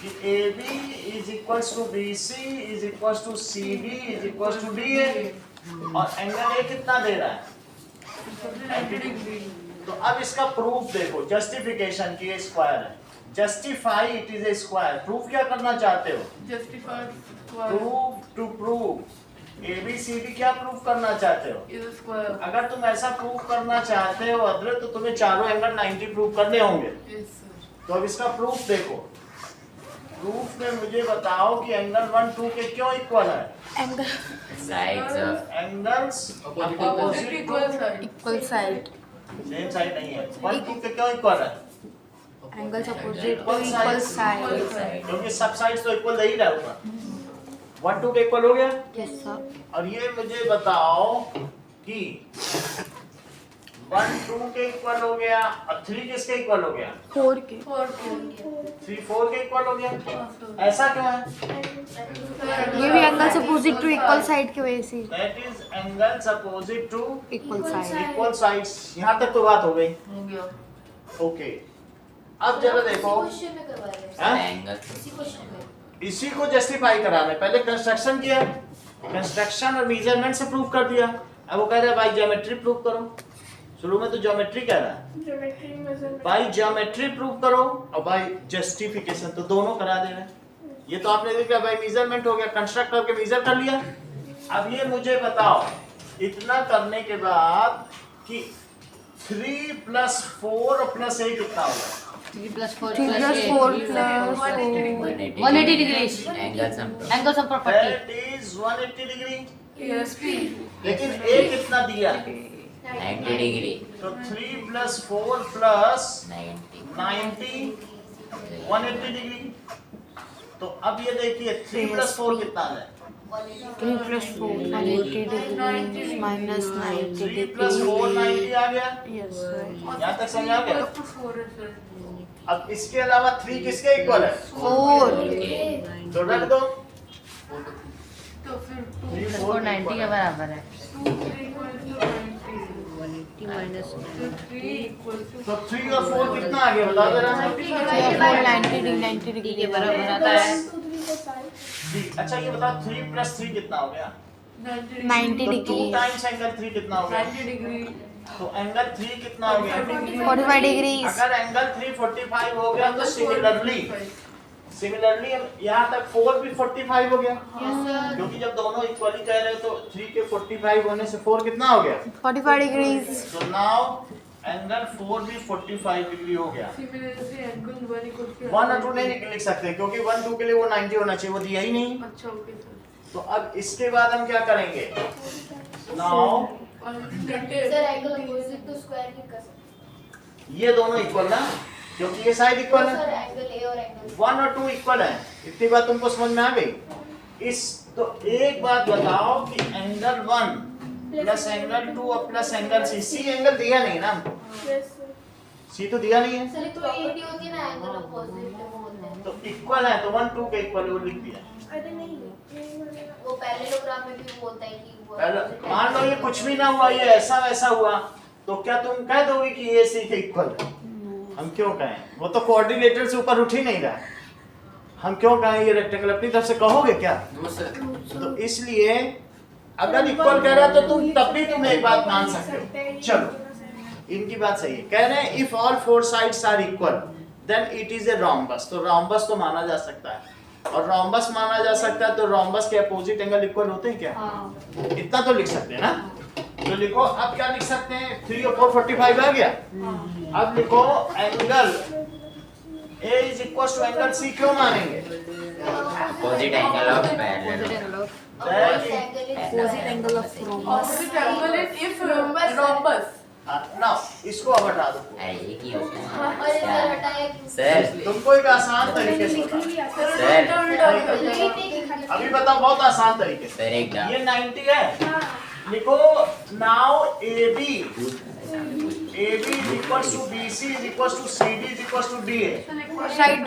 कि AB is equals to BC is equals to CB is equals to DA और एंगल A कितना दे रहा है? 90 डिग्री। तो अब इसका प्रूफ देखो, जस्टिफिकेशन की स्क्वायर है, justify it is A square. Proof क्या करना चाहते हो? प्रूफ टू प्रूव ABCD क्या प्रूफ करना चाहते हो? अगर तुम ऐसा प्रूफ करना चाहते हो अदर, तो तुम्हें चारों एंगल 90 प्रूफ करने होंगे। तो अब इसका प्रूफ देखो। प्रूफ में मुझे बताओ कि एंगल 1 2 के क्यों इक्वल है? Angle angles opposite equal side. Same side नहीं है। 1 2 के क्यों इक्वल है? Angles opposite to equal side. क्योंकि सब साइड्स तो इक्वल दे ही रहा होगा। 1 2 के इक्वल हो गया। Yes sir. और ये मुझे बताओ कि 1 2 के इक्वल हो गया और 3 किसके इक्वल हो गया? 4 के। 3 4 के इक्वल हो गया। ऐसा क्यों है? ये भी angles opposite to equal side की वजह से। That is angles opposite to equal side. Equal sides. यहाँ तक तो बात हो गई। ओके, अब जरा देखो, क्वेश्चन में करवा रहे हैं। एंगल इसी क्वेश्चन में। इसी को जस्टिफाई कराना है। पहले कंस्ट्रक्शन किया, कंस्ट्रक्शन और मेजरमेंट से प्रूव कर दिया। अब वो कह रहा है भाई ज्योमेट्री प्रूव करो। शुरू में तो ज्योमेट्री कह रहा है, ज्योमेट्री मेजरमेंट। भाई ज्योमेट्री प्रूव करो और भाई जस्टिफिकेशन, तो दोनों करा दे रहे हैं। ये तो आपने देखा भाई मेजरमेंट हो गया, कंस्ट्रक्ट करके मेजर कर लिया। अब ये मुझे बताओ, इतना करने के बाद कि 3 + 4 + 8 कितना होगा? 3 + 4 3 + 4 + 180 degrees। Angles of property. That is 180 degree. लेकिन ए कितना दिया? 90 डिग्री। तो 3 + 4 + 90 180 डिग्री। तो अब ये देखिए 3 + 4 कितना है? 3 + 4 180 डिग्री माइनस 90 3 + 4 90 आ गया। Yes sir. यहाँ तक समझ आ गया? अब इसके अलावा 3 किसके इक्वल है? 4 तो रख दो। 490 के बराबर है। 180 माइनस तो 3 और 4 कितना आ गया बता जरा? 90 डिग्री के बराबर आता है। 2 3 4 5। जी, अच्छा ये बताओ 3 + 3 कितना हो गया? 90 तो 2 डिग्री टाइम्स एंगल 3 कितना हो गया? तो एंगल 3 कितना हो गया? 45 डिग्री। अगर एंगल 3 45 हो गया तो सिमिलरली यहाँ तक 4 भी 45 हो गया। क्योंकि जब दोनों इक्वली कह रहे हैं तो 3 के 45 होने से 4 कितना हो गया? 45 डिग्रीज। तो नाउ एंगल 4 भी 45 डिग्री हो गया। 1 और 2 नहीं लिख सकते क्योंकि 1 2 के लिए वो 90 होना चाहिए, वो दिया ही नहीं। तो अब इसके बाद हम क्या करेंगे? Now sir angle opposite to square की कर सकते ये दोनों इक्वल ना, क्योंकि ये साइड इक्वल हैं। है, सर एंगल ए और एंगल 1 और 2 इक्वल है। इतनी बात तुमको समझ में आ गई? इस तो एक बात बताओ कि एंगल 1 प्लस एंगल 2 और plus angle C, C angle दिया नहीं ना, यस सी तो दिया नहीं है, सर तो प्रॉपर्टी होती है ना एंगल अपोजिट वो होता है। तो इक्वल है तो 1 2 के इक्वल वो लिख दिया। अरे नहीं वो पैरेललोग्राम में भी वो होता है कि वो पहले मान लो ये कुछ भी ना हुआ, ये ऐसा वैसा हुआ, तो क्या तुम कह दोगे कि ये सी के इक्वल है? हम क्यों कहें? वो तो कोऑर्डिनेटर से ऊपर उठ ही नहीं रहा, हम क्यों कहें ये रेक्टेंगल? अपनी तरफ से कहोगे क्या? No sir. तो इसलिए अगर इक्वल कह रहा तो तुम तब भी तुम एक बात मान सकते हो। चलो इनकी बात सही है, कह रहे हैं if all four sides are equal then it is a rhombus. तो रोम्बस तो माना जा सकता है, और रोम्बस माना जा सकता है तो रोम्बस के अपोजिट एंगल इक्वल होते हैं क्या? इतना तो लिख सकते हैं ना। तो लिखो, अब क्या लिख सकते हैं? 3 और 4 45 आ गया। अब लिखो angle A is equal to angle C क्यों मानेंगे? Opposite angle of parallel. Opposite angle of rhombus. Opposite angle is if rhombus. ना इसको अब हटा दो। अरे एक ही होता है। और इधर हटाया सर तुमको एक आसान तरीके से बताओ। सर अभी बताओ बहुत आसान तरीके से। सर एक डाउट। ये 90 है, लिखो now AB is equals to BC is equals to CD is equals to DA। Side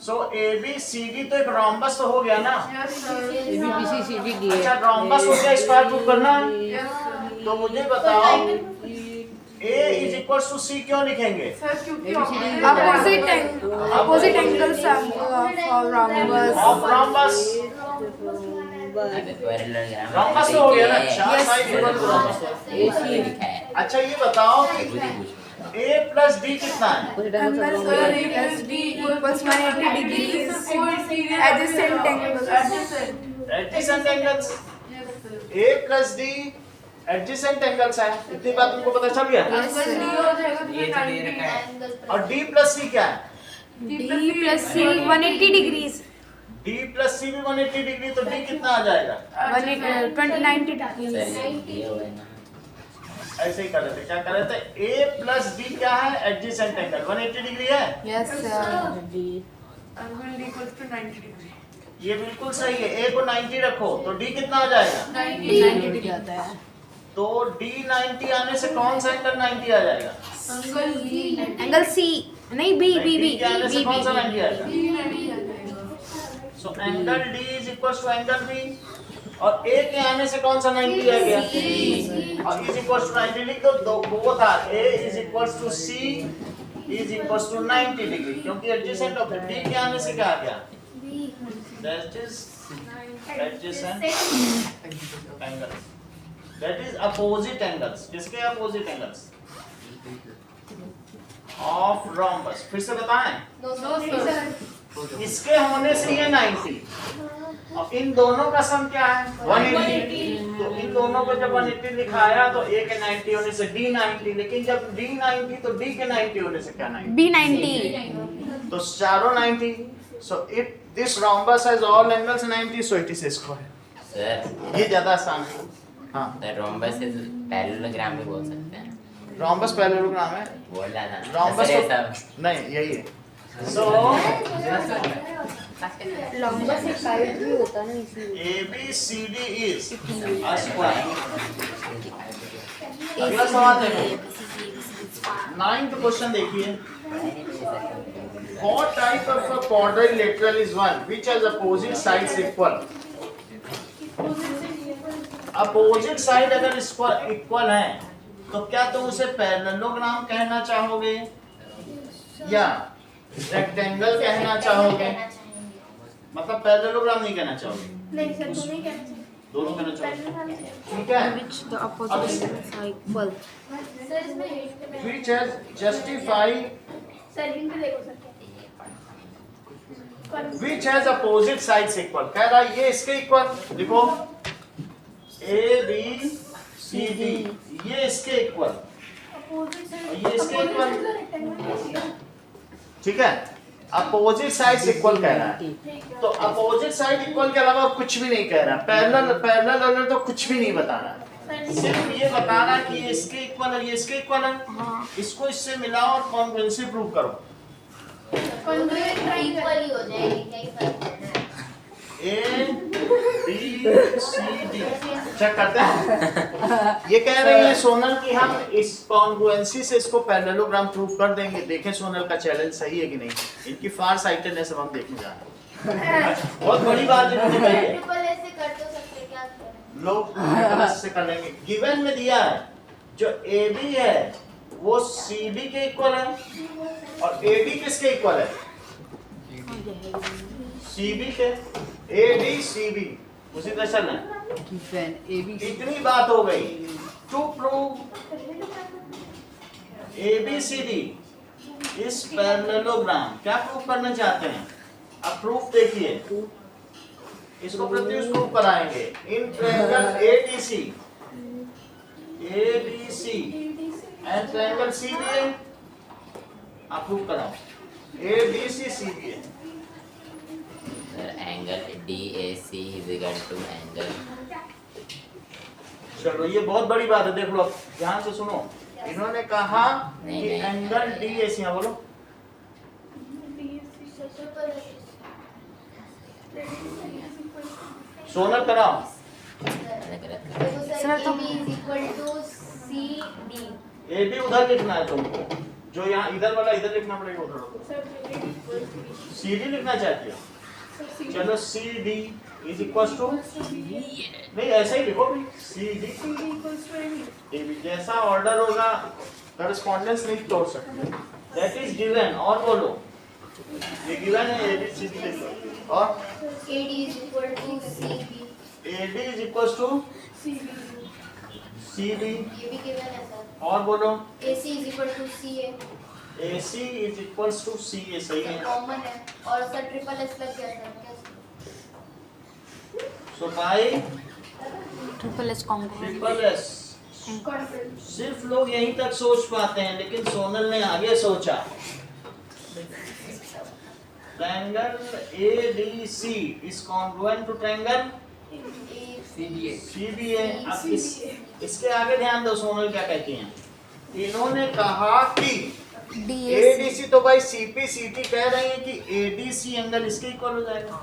So AB CD तो एक रोम्बस तो हो गया ना। ABC CD DA अच्छा रोम्बस हो गया, स्क्वायर प्रूफ करना है। तो मुझे बताओ A is equals to C क्यों लिखेंगे? opposite angles of rhombus. Of rhombus। Parallelogram rhombus तो हो गया ना, चार साइड इक्वल AC रोम्बस। लिखा है। अच्छा ये बताओ कि खुद ही पूछ लो। A plus D कितना है? Angle plus D equals 180 degrees. Adjacent angles. Adjacent angles। A plus D adjacent angles है, इतनी बात तुमको पता चल गया? ये तो दे रखा है। एंगल और D plus C क्या है? D plus C 180 degrees. D plus C भी 180 डिग्री, तो D कितना आ जाएगा? 190 degrees. सर ये हुआ है ना। ऐसे ही कर रहे थे, क्या कर रहे थे? A plus D क्या है? एडजेसेंट एंगल 180 डिग्री है। Yes, sir. Angle equals to 90 degree. ये बिल्कुल सही है। A को 90 रखो तो D कितना आ जाएगा? 90 डिग्री आता है। तो D 90 आने से कौन सा एंगल 90 आ जाएगा? Angle B Angle C. नहीं B B B D के आने से कौन सा 90 आएगा? 90 so angle D is equals to angle B, और A के आने से कौन सा 90 आ गया? और is equals to 90 लिख दो, both are A is equals to C is equals to 90 डिग्री, क्योंकि एडजेसेंट ऑफ D के आने से क्या आ गया? That is adjacent angles, that is opposite angles। किसके opposite angles? Of rhombus। फिर से बताएं, इसके होने से ये 90 और इन दोनों का सम क्या है? 180। तो इन दोनों को जब 180 लिखाया तो A के 90 होने से D 90, लेकिन जब D 90 तो D के 90 होने से क्या 90? B 90. तो चारों 90। So if this rhombus has all angles 90, so it is a square। Sir ये ज्यादा आसान है। हाँ, सर रोम्बस इज पैरेललोग्राम भी बोल सकते हैं। रोम्बस पैरेललोग्राम है। बोल रहा था। रोम्बस सर तो ऐसा नहीं, यही है। So लंबा से साइड भी होता है ना, इसीलिए ABCD is a square। अगला सवाल देखो, 9th क्वेश्चन देखिए। What type of a quadrilateral is one which has opposite sides equal? Opposite side अगर इक्वल है तो क्या तुम उसे पैरेललोग्राम कहना चाहोगे या रेक्टेंगल कहना चाहोगे? मतलब पैरेललोग्राम नहीं कहना चाहोगे, नहीं सर तो नहीं कहना चाहिए। दोनों कहना चाहोगे, सर ठीक है? Which the opposite angles are equal. इसमें hint Which has justified, sir hint देखो sir which has opposite sides equal। कह रहा है ये इसके इक्वल, देखो A B C D ये इसके इक्वल, अपोजिट और ये इसके इक्वल, ठीक है? अपोजिट साइड इक्वल कह रहा है, तो अपोजिट साइड इक्वल के अलावा और कुछ भी नहीं कह रहा। पैरेलल तो कुछ भी नहीं बताना, सिर्फ ये बताना कि ये इसके इक्वल है, ये इसके इक्वल है, इसको इससे मिलाओ और कॉन्ग्रुएंसी प्रूव करो। इक्वल ही हो जाएगी, क्या ही फर्क पड़ना है। A B C D check करते हैं। ये कह रही है सोनल कि हम इस कॉन्ग्रुएंसी से इसको पैरेललोग्राम प्रूव कर देंगे। देखें सोनल का चैलेंज सही है कि नहीं। इनकी फार साइटेडनेस अब हम देखने जा रहे हैं। बहुत बड़ी बात इन्होंने कही है। ट्रिपल ऐसे कर तो सकते, क्या करें? लोग से कर लेंगे। गिवन में दिया है जो AB है वो CD के इक्वल है और AD किसके इक्वल है? CB के। AD CB उसी तरह चलना है। इतनी बात हो गई। टू प्रूव ABCD इस पैरेललोग्राम, क्या प्रूव करना चाहते हैं? अब प्रूफ देखिए, इसको प्रत्युष प्रूफ कराएंगे। In triangle ADC and triangle CBA आप प्रूव कराओ। ADC CBA angle DAC is equal to angle. चलो ये बहुत बड़ी बात है, देख लो ध्यान से सुनो। इन्होंने कहा कि नहीं। एंगल DAC, हाँ बोलो। सोनल कराओ। सर तो इक्वल टू CD। AB उधर लिखना है तुमको, जो यहाँ इधर वाला इधर लिखना पड़ेगा, उधर CD लिखना चाहती हो। चलो CD इज इक्वल टू, नहीं ऐसा ही लिखो भाई, CD AB जैसा ऑर्डर होगा करस्पॉन्डेंस नहीं तोड़ सकते। That is given. और बोलो ये गिवन है ABCD लिखो। और AD is equal to CB। AD is equal to CB। ये भी given है सर। और बोलो AC is equal to CA। AC is equal to CA। सही है। कॉमन है और सर ट्रिपल एस लग गया सर, कैसे? So by triple S congruent. Triple S सिर्फ लोग यहीं तक सोच पाते हैं, लेकिन सोनल ने आगे सोचा। Triangle ADC is congruent to triangle CBA। अब इसके आगे ध्यान दो सोनल क्या कहती हैं। इन्होंने कहा कि ADC तो भाई CPCT कह रहे हैं कि ADC एंगल इसके इक्वल हो जाएगा।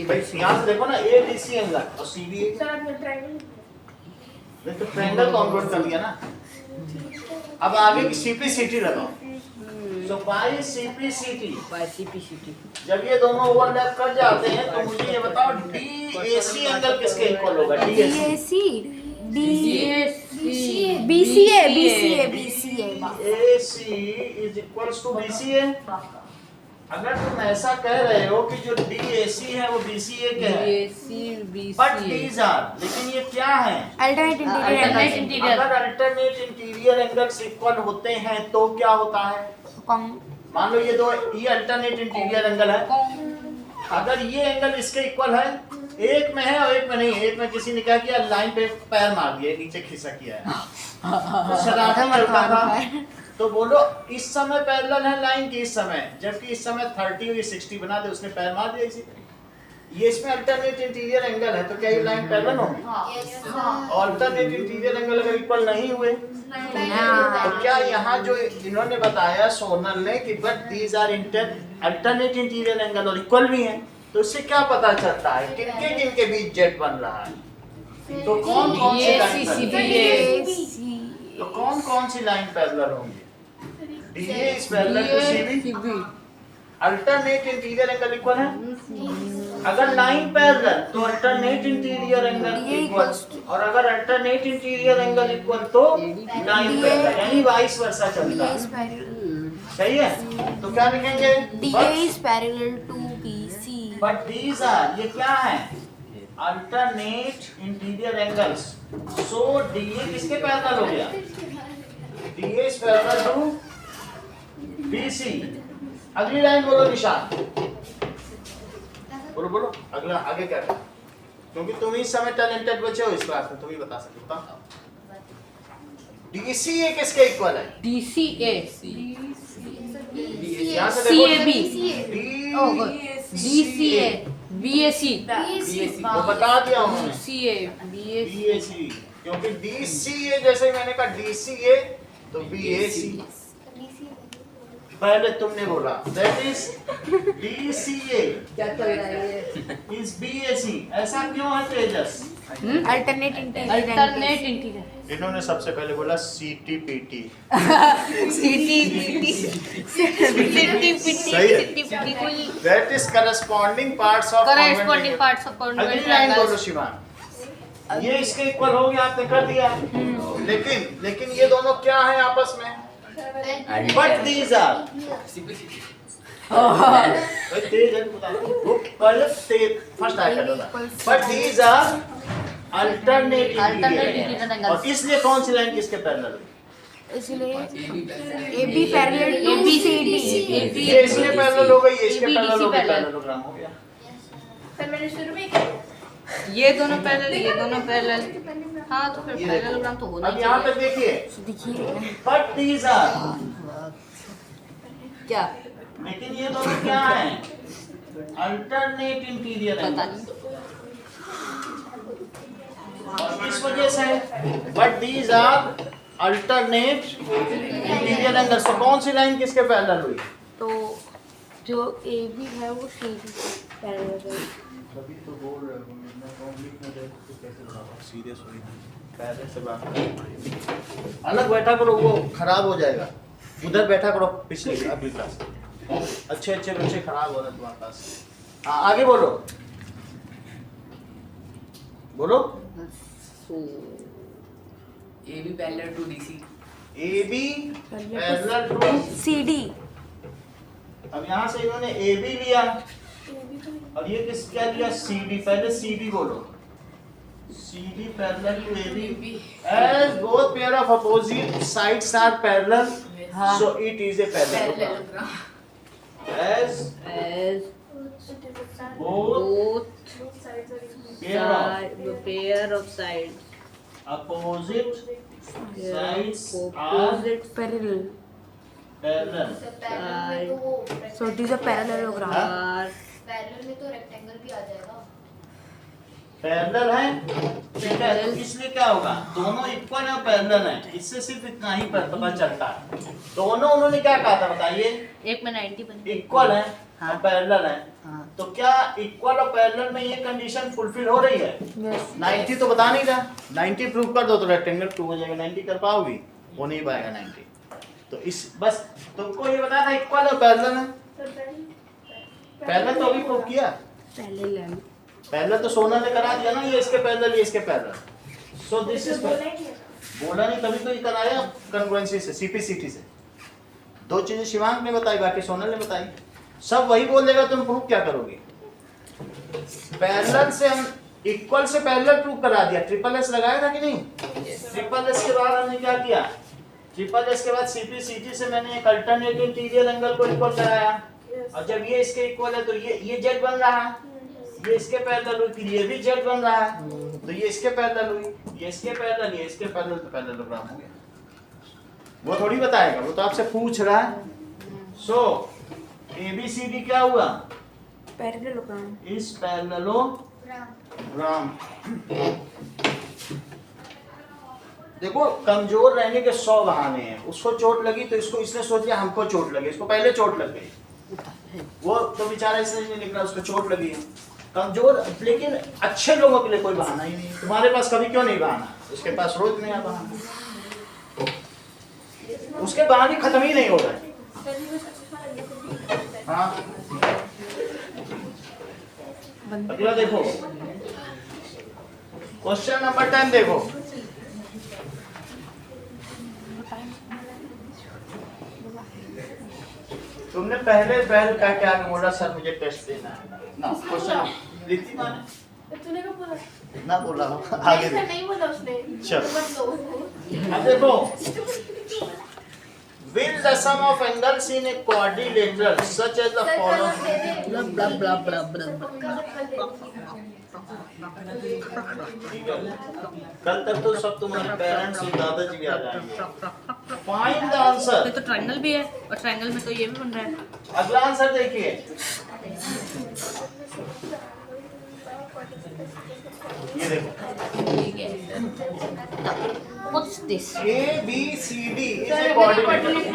भाई यहाँ से देखो ना ADC एंगल और CBA ने तो ट्रायंगल कॉन्वर्ट कर दिया ना। अब आगे की CPCT लगाओ। सो बाय CPCT जब ये दोनों ओवरलैप कर जाते हैं तो मुझे ये बताओ DAC एंगल किसके इक्वल होगा? AC is equals to BCA। अगर तुम ऐसा कह रहे हो कि जो DAC है वो BCA के है, बट दीज आर, लेकिन ये क्या है? Alternate interior. अगर अल्टरनेट इंटीरियर एंगल्स इक्वल होते हैं तो क्या होता है? मान लो ये अल्टरनेट इंटीरियर एंगल है। अगर ये एंगल इसके इक्वल है, एक में है और एक में नहीं। एक में किसी ने क्या किया, लाइन पे पैर मार दिया, नीचे खिसक किया है, तो शरारत करता था। तो बोलो इस समय पैरेलल है लाइन की इस समय, जबकि इस समय 30 और ये 60 बना दे, उसने पैर मार दिया इसी तरह। ये इसमें अल्टरनेट इंटीरियर एंगल है, तो क्या ये लाइन पैरेलल होगी? अल्टरनेट इंटीरियर एंगल अगर इक्वल नहीं हुए तो क्या यहाँ जो इन्होंने बताया सोनल ने कि but these are alternate interior angle और इक्वल भी हैं, तो इससे क्या पता चलता है किनके किनके बीच जेट बन रहा है? तो कौन कौन सी लाइन, तो कौन कौन सी लाइन पैरेलल होंगी? DA is parallel to CB। Alternate interior angle equal है। अगर लाइन पैरेलल तो अल्टरनेट इंटीरियर एंगल इक्वल, और अगर अल्टरनेट इंटीरियर एंगल इक्वल तो लाइन पैरेलल, यानी वाइस वर्सा चलता है। सही है? तो क्या लिखेंगे? DA is parallel to BC। But these are, ये क्या है? Alternate interior angles. So DA किसके पैरेलल हो गया? DA is parallel to BC। अगली लाइन बोलो निशान, बोलो बोलो अगला आगे क्या है? क्योंकि तुम इस समय टैलेंटेड बच्चे हो इस क्लास में, तुम ही बता सकते हो। DCA किसके इक्वल है? DCA यहाँ से देखो CAB DCA BAC वो बता दिया उन्होंने CA BAC BAC क्योंकि DCA जैसे ही मैंने कहा DCA तो BAC पहले तुमने बोला दैट इज DCA क्या चल रहा है ये? इज BAC ऐसा क्यों है तेजस अल्टरनेट अल्टरनेट इंटीरियर इन्होंने सबसे पहले बोला CTPT सही है that is corresponding parts of corresponding parts of अगली लाइन बोलो शिवान ये इसके इक्वल हो गया आपने कर दिया लेकिन ये दोनों क्या है आपस में बट दीज आर तेज है बता वो पहले तेज फर्स्ट आया but these are alternate interior और इसलिए कौन सी लाइन किसके पैरेलल इसलिए AB AB parallel to CD ये इसके पैरेलल हो गई ये इसके पैरेलल हो गई पैरेललोग्राम हो गया फिर मैंने शुरू में किया ये दोनों पैरेलल हाँ तो फिर पैरेललोग्राम तो होना अब यहाँ पे देखिए देखिए बट दीज आर क्या लेकिन ये दोनों क्या है अल्टरनेट इंटीरियर है पता नहीं और इस वजह से but these are alternate interior angle तो कौन सी लाइन किसके पैरेलल हुई तो जो AB है वो CD पैरेलल है तभी तो बोल रहे हो मैं कॉम्प्लीट में दे तो कैसे बताऊं सीरियस हो पहले से बात अलग बैठा करो वो खराब हो जाएगा उधर बैठा करो पिछले अगली क्लास अच्छे बच्चे खराब हो रहे हैं तुम्हारे पास हाँ आगे बोलो AB parallel to DC. AB parallel to CD अब यहाँ से इन्होंने AB लिया और ये किस क्या लिया CD पहले CD बोलो CD parallel to AB as both pair of opposite sides are parallel so it is a parallelogram as both pair of sides opposite sides are parallel parallel so it is a parallelogram are parallel में तो rectangle भी आ जाएगा parallel है ठीक है तो इसलिए क्या होगा दोनों इक्वल है पैरेलल है इससे सिर्फ इतना ही पता चलता है दोनों उन्होंने क्या कहा था बताइए एक में 90 बने इक्वल है हाँ। और पैरेलल है हाँ। तो क्या इक्वल और पैरेलल में ये कंडीशन फुलफिल हो रही है yes 90 तो बता नहीं रहा 90 प्रूव कर दो तो रेक्टेंगल प्रूव हो जाएगा 90 कर पाओगी हो नहीं पाएगा 90 तो इस बस तुमको ये बताया था इक्वल और पैरेलल है पैरेलल तो अभी प्रूव किया parallel पैरेलल तो सोना ने करा दिया ना ये इसके पैरेलल ये इसके पैरेलल सो दिस इज बोला नहीं तभी तो ये कराया कॉन्ग्रुएंसी से सीपीसीटी से दो चीजें शिवांग ने बताई बाकी सोनल ने बताई सब वही बोल देगा तुम प्रूव क्या करोगे पैरेलल से हम इक्वल से पैरेलल प्रूव करा दिया ट्रिपल एस लगाया था कि नहीं ट्रिपल एस के बाद हमने क्या किया ट्रिपल एस के बाद सीपीसीटी से मैंने एक अल्टरनेट इंटीरियर एंगल को इक्वल कराया और जब ये इसके इक्वल है तो ये जेड बन रहा है ये इसके पैरेलल हुई फिर ये भी जेड बन रहा है तो ये इसके पैरेलल हुई ये इसके पैरेलल ये इसके पैरेलल तो पैरेललोग्राम हो गया वो थोड़ी बताएगा वो तो आपसे पूछ रहा है सो ABCD क्या हुआ parallelogram इस पैरेललोग्राम देखो कमजोर रहने के 100 बहाने हैं उसको चोट लगी तो इसको इसने सोच लिया हमको चोट लगी इसको पहले चोट लग गई वो तो बेचारा इसने नहीं लिख रहा उसको चोट लगी है कमजोर लेकिन अच्छे लोगों के लिए कोई बहाना ही नहीं है तुम्हारे पास कभी क्यों नहीं बहाना उसके पास रोज नया बहाना उसके बहाने खत्म ही नहीं हो रहा है हाँ अगला देखो क्वेश्चन नंबर 10 देखो तुमने पहले क्या बोला सर मुझे टेस्ट देना है ना क्वेश्चन रितिमा ने तूने कब बोला ना बोला आगे ऐसा नहीं बोला उसने चल। मत लो अब देखो will the sum of angles in a quadrilateral such as the following blah blah blah blah blah ठीक है, कल तक तो सब तुम्हारे पेरेंट्स और दादाजी भी आ जाएंगे। Find the answer. तो ट्रायंगल भी है और ट्रायंगल में तो ये भी बन रहा है। अगला आंसर देखिए, ये देखो, ठीक है sir. What's this? A B C D is a coordinate।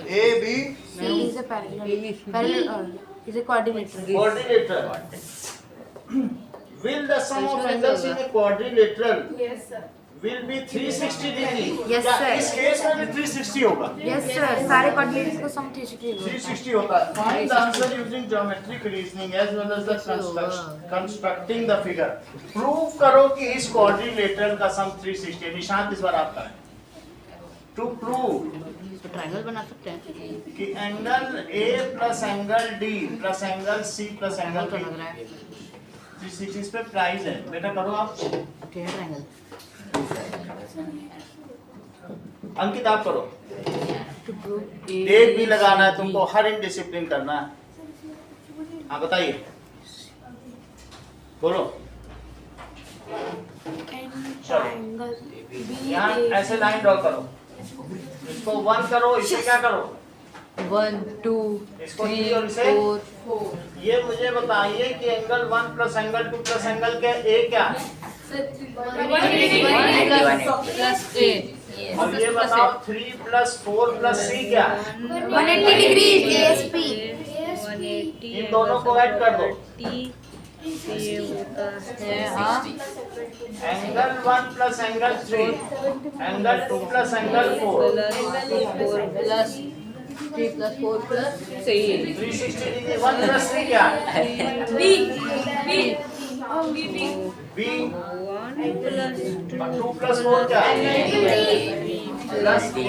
A B C is a parallel is a coordinator. quadrilateral। Will the sum of angles in a quadrilateral Yes, sir. will be 360 degree? Yes, क्या sir. इस case में भी 360 होगा? Yes sir, सारे coordinates को sum 360 होता है। 360 होता है। Find the answer using geometric reasoning as well as the constructing the figure। Prove करो कि इस quadrilateral का sum 360 है। निशांत इस बार आपका है। To prove तो ट्रायंगल बना सकते हैं। कि angle A plus angle D plus angle C plus angle तो B लग रहा है 360 पे प्राइस है। बेटा करो आप। ओके है ट्रायंगल। अंकित आप करो। टू प्रूव डेट भी लगाना है तुमको, हर इनडिसिप्लिन करना है। हाँ बताइए, बोलो। Triangle यहाँ ऐसे लाइन ड्रॉ करो, इसको 1 करो, इसे क्या करो, 1 2 इसको 3 3 और इसे 4 ये मुझे बताइए कि angle 1 plus angle 2 plus angle क्या A क्या है? प्लस ए और ये बताओ 3 प्लस 4 प्लस C क्या है? 180 degrees ASP। 180 इन दोनों को ऐड कर दो। ये होता है हाँ angle 1 plus angle 3, angle 2 plus angle 4, plus 3 plus 4 plus 6 360 degree. 1 plus 3 क्या है? B B। 1 प्लस 2 प्लस 4 क्या है? Plus A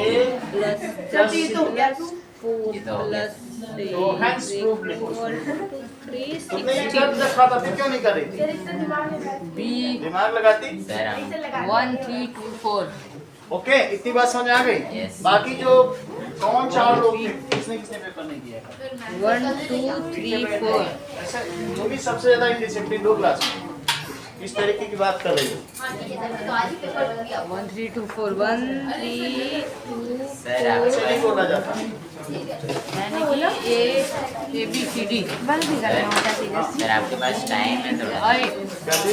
plus plus C। 4 plus तो हैंस प्रूफ लिखो। 3 तुमने ये जब रखा था फिर क्यों नहीं कर रही थी? सर इतना दिमाग लगा बी दिमाग लगाती। सर हम ऐसे लगा 1 3 2 4 ओके, इतनी बात समझ आ गई। Yes. बाकी जो कौन 4 लोग थे, किसने किसने पेपर नहीं किया है? 1 2 3 4 ऐसा तुम भी सबसे ज्यादा इंडिसिप्लिन 2 क्लास में इस तरीके की बात कर रही हो। हाँ ठीक है सर, तो आज ही पेपर बन गया। 1 3 2 4 1 3 2 सर आप ऐसे नहीं बोला जाता। यानी कि ए बी सी डी बल भी करना होता है सीरियस। सर आपके पास टाइम है थोड़ा। और जल्दी